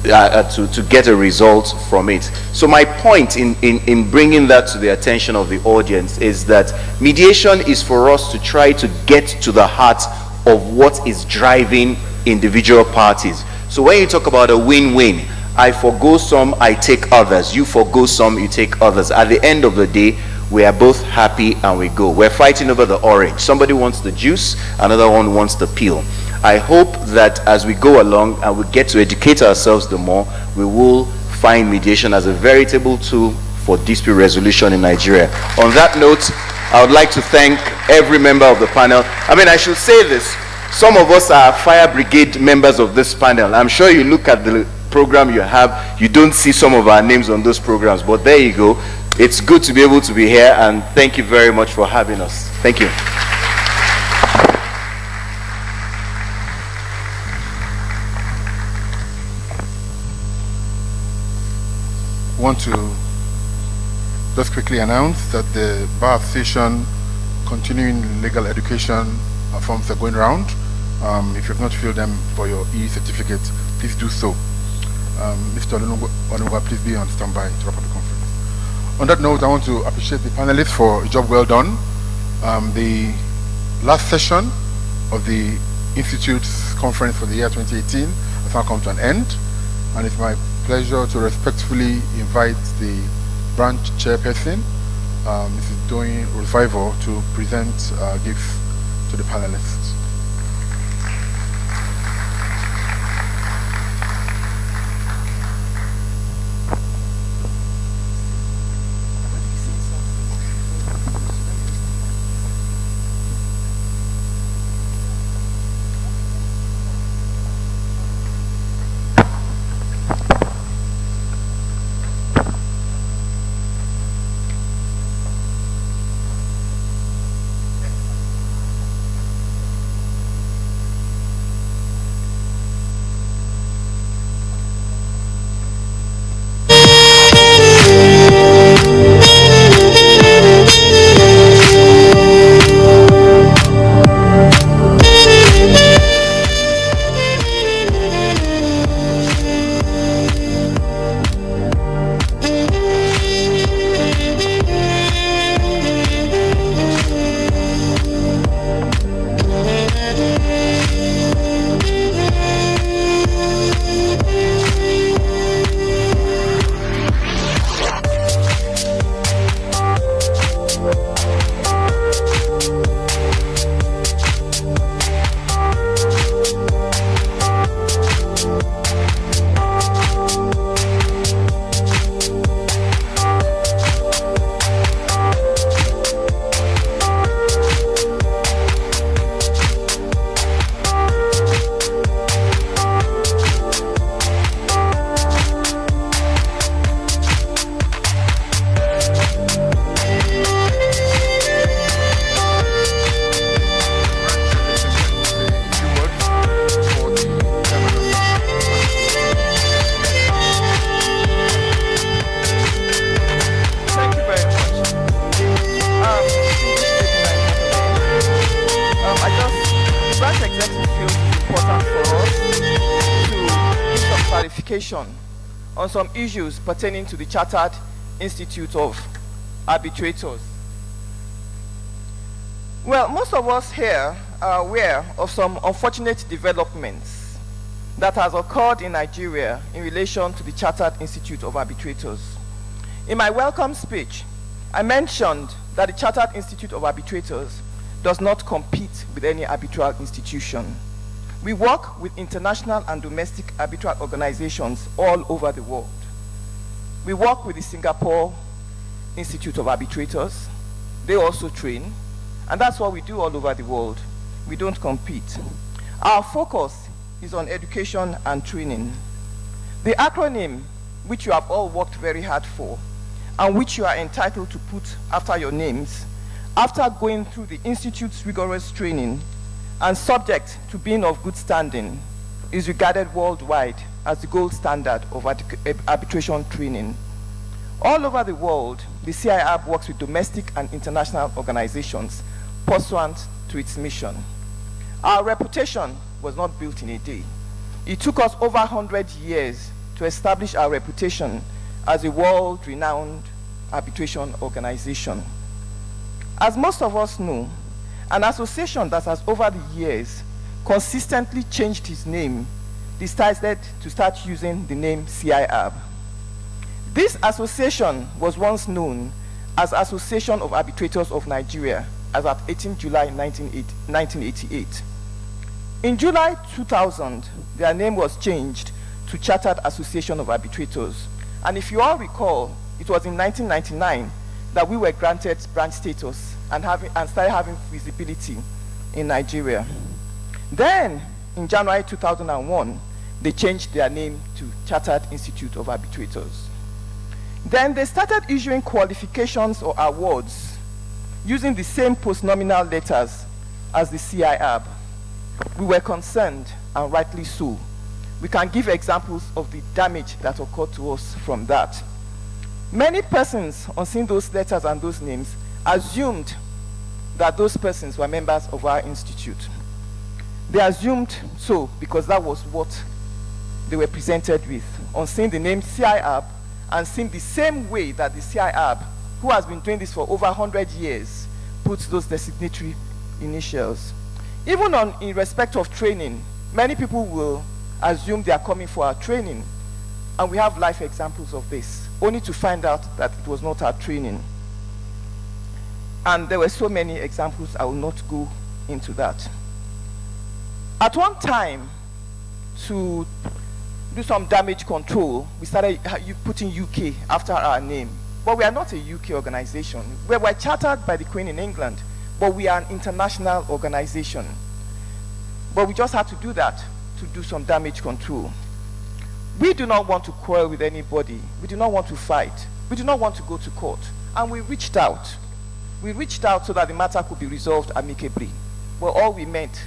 to get a result from it. So my point in bringing that to the attention of the audience is that mediation is for us to try to get to the heart of what is driving individual parties. So when you talk about a win-win, I forgo some, I take others. You forgo some, you take others. At the end of the day, we are both happy and we go. We're fighting over the orange. Somebody wants the juice, another one wants the peel. I hope that as we go along and we get to educate ourselves the more, we will find mediation as a veritable tool for dispute resolution in Nigeria. On that note, I would like to thank every member of the panel. I mean, I should say this. Some of us are fire brigade members of this panel. I'm sure you look at the program you have, you don't see some of our names on those programs, but there you go. It's good to be able to be here, and thank you very much for having us. Thank you. I want to just quickly announce that the Bar Association continuing legal education forms are going around. If you have not filled them for your e-certificate, please do so. Mr. Onuga, please be on standby to wrap up the conference. On that note, I want to appreciate the panelists for a job well done. The last session of the Institute's conference for the year 2018 has now come to an end, and it's my pleasure to respectfully invite the branch chairperson, Mrs. Doyin Revival, to present gifts to the panelists. clarification on some issues pertaining to the Chartered Institute of Arbitrators. Well, most of us here are aware of some unfortunate developments that has occurred in Nigeria in relation to the Chartered Institute of Arbitrators. In my welcome speech, I mentioned that the Chartered Institute of Arbitrators does not compete with any arbitral institution. We work with international and domestic arbitral organizations all over the world. We work with the Singapore Institute of Arbitrators. They also train, and that's what we do all over the world. We don't compete. Our focus is on education and training. The acronym, which you have all worked very hard for, and which you are entitled to put after your names, after going through the Institute's rigorous training and subject to being of good standing, is regarded worldwide as the gold standard of arbitration training. All over the world, the CIArb works with domestic and international organizations pursuant to its mission. Our reputation was not built in a day. It took us over 100 years to establish our reputation as a world-renowned arbitration organization. As most of us know, an association that has over the years consistently changed its name decided to start using the name CIArb. This association was once known as Association of Arbitrators of Nigeria as at 18 July 1988. In July 2000, their name was changed to Chartered Association of Arbitrators. And if you all recall, it was in 1999 that we were granted branch status and started having visibility in Nigeria. Then, in January 2001, they changed their name to Chartered Institute of Arbitrators. Then they started issuing qualifications or awards using the same post-nominal letters as the CIArb. We were concerned, and rightly so. We can give examples of the damage that occurred to us from that. Many persons, on seeing those letters and those names, assumed that those persons were members of our institute. They assumed so because that was what they were presented with. On seeing the name CIArb and seeing the same way that the CIArb, who has been doing this for over 100 years, puts those designatory initials. Even in respect of training, many people will assume they are coming for our training, and we have life examples of this, only to find out that it was not our training. And there were so many examples, I will not go into that. At one time, to do some damage control, we started putting UK after our name. But we are not a UK organization. We were chartered by the Queen in England, but we are an international organization. But we just had to do that to do some damage control. We do not want to quarrel with anybody. We do not want to fight. We do not want to go to court. And we reached out. We reached out so that the matter could be resolved amicably. But all we meant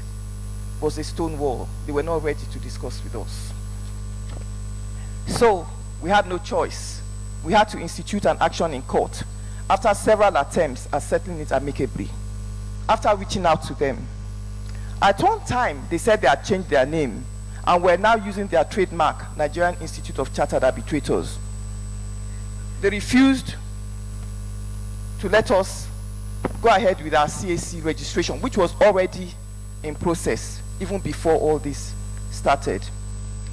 was a stone wall. They were not ready to discuss with us. So we had no choice. We had to institute an action in court after several attempts at settling it amicably. After reaching out to them, at one time they said they had changed their name and were now using their trademark, Nigerian Institute of Chartered Arbitrators. They refused to let us go ahead with our CAC registration, which was already in process even before all this started.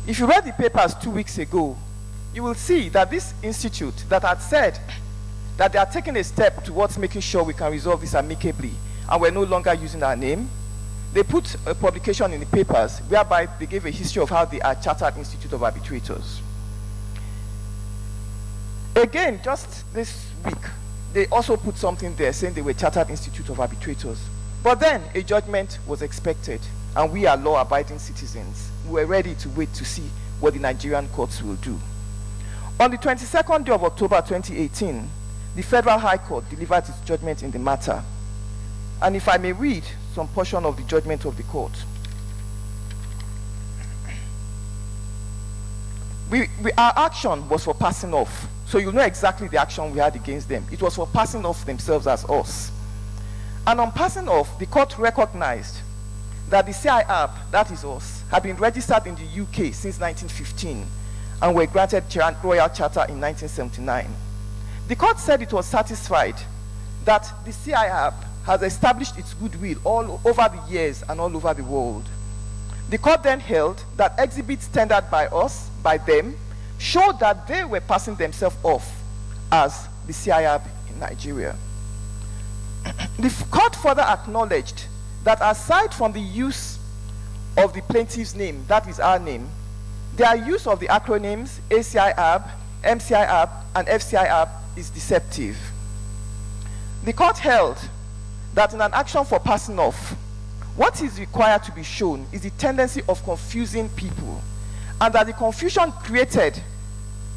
If you read the papers 2 weeks ago, you will see that this institute that had said that they are taking a step towards making sure we can resolve this amicably and we're no longer using our name, they put a publication in the papers whereby they gave a history of how they are Chartered Institute of Arbitrators. Again, just this week, they also put something there saying they were Chartered Institute of Arbitrators. But then a judgment was expected, and we are law-abiding citizens. We were ready to wait to see what the Nigerian courts will do. On the 22nd day of October 2018, the Federal High Court delivered its judgment in the matter. And if I may read some portion of the judgment of the court. Our action was for passing off. So you know exactly the action we had against them. It was for passing off themselves as us. And on passing off, the court recognized that the CIArb, that is us, had been registered in the UK since 1915 and were granted royal charter in 1979. The court said it was satisfied that the CIArb has established its goodwill all over the years and all over the world. The court then held that exhibits tendered by us, by them, showed that they were passing themselves off as the CIArb in Nigeria. The court further acknowledged that aside from the use of the plaintiff's name, that is our name, their use of the acronyms ACIArb, MCIArb, and FCIArb is deceptive. The court held that in an action for passing off, what is required to be shown is the tendency of confusing people, and that the confusion created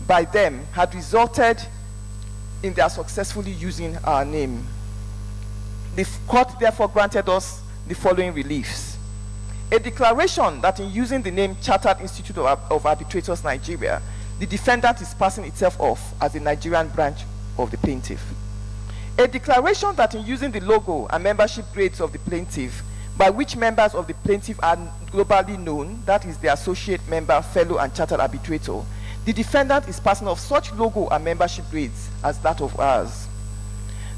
by them had resulted in their successfully using our name. The court therefore granted us the following reliefs. A declaration that in using the name Chartered Institute of Arbitrators Nigeria, the defendant is passing itself off as the Nigerian branch of the plaintiff. A declaration that in using the logo and membership grades of the plaintiff, by which members of the plaintiff are globally known, that is the associate member, fellow, and chartered arbitrator, the defendant is passing off such logo and membership grades as that of ours.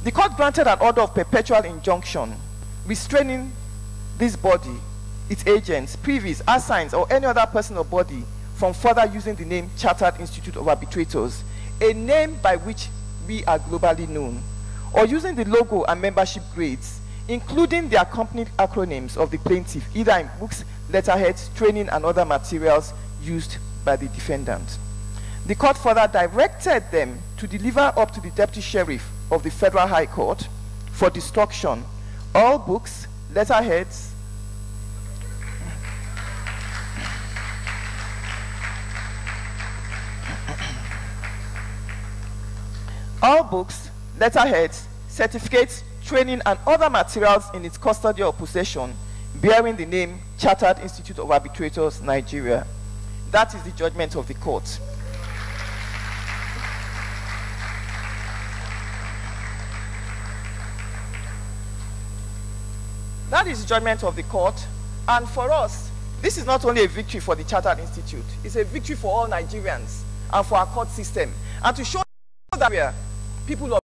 The court granted an order of perpetual injunction restraining this body, its agents, privies, assigns, or any other person or body from further using the name Chartered Institute of Arbitrators, a name by which we are globally known, or using the logo and membership grades, including the accompanied acronyms of the plaintiff, either in books, letterheads, training, and other materials used by the defendant. The court further directed them to deliver up to the Deputy Sheriff of the Federal High Court for destruction all books, letterheads, certificates, training, and other materials in its custody or possession bearing the name Chartered Institute of Arbitrators Nigeria. That is the judgment of the court. That is the judgment of the court, and for us, this is not only a victory for the Chartered Institute, it's a victory for all Nigerians and for our court system, and to show that we are people of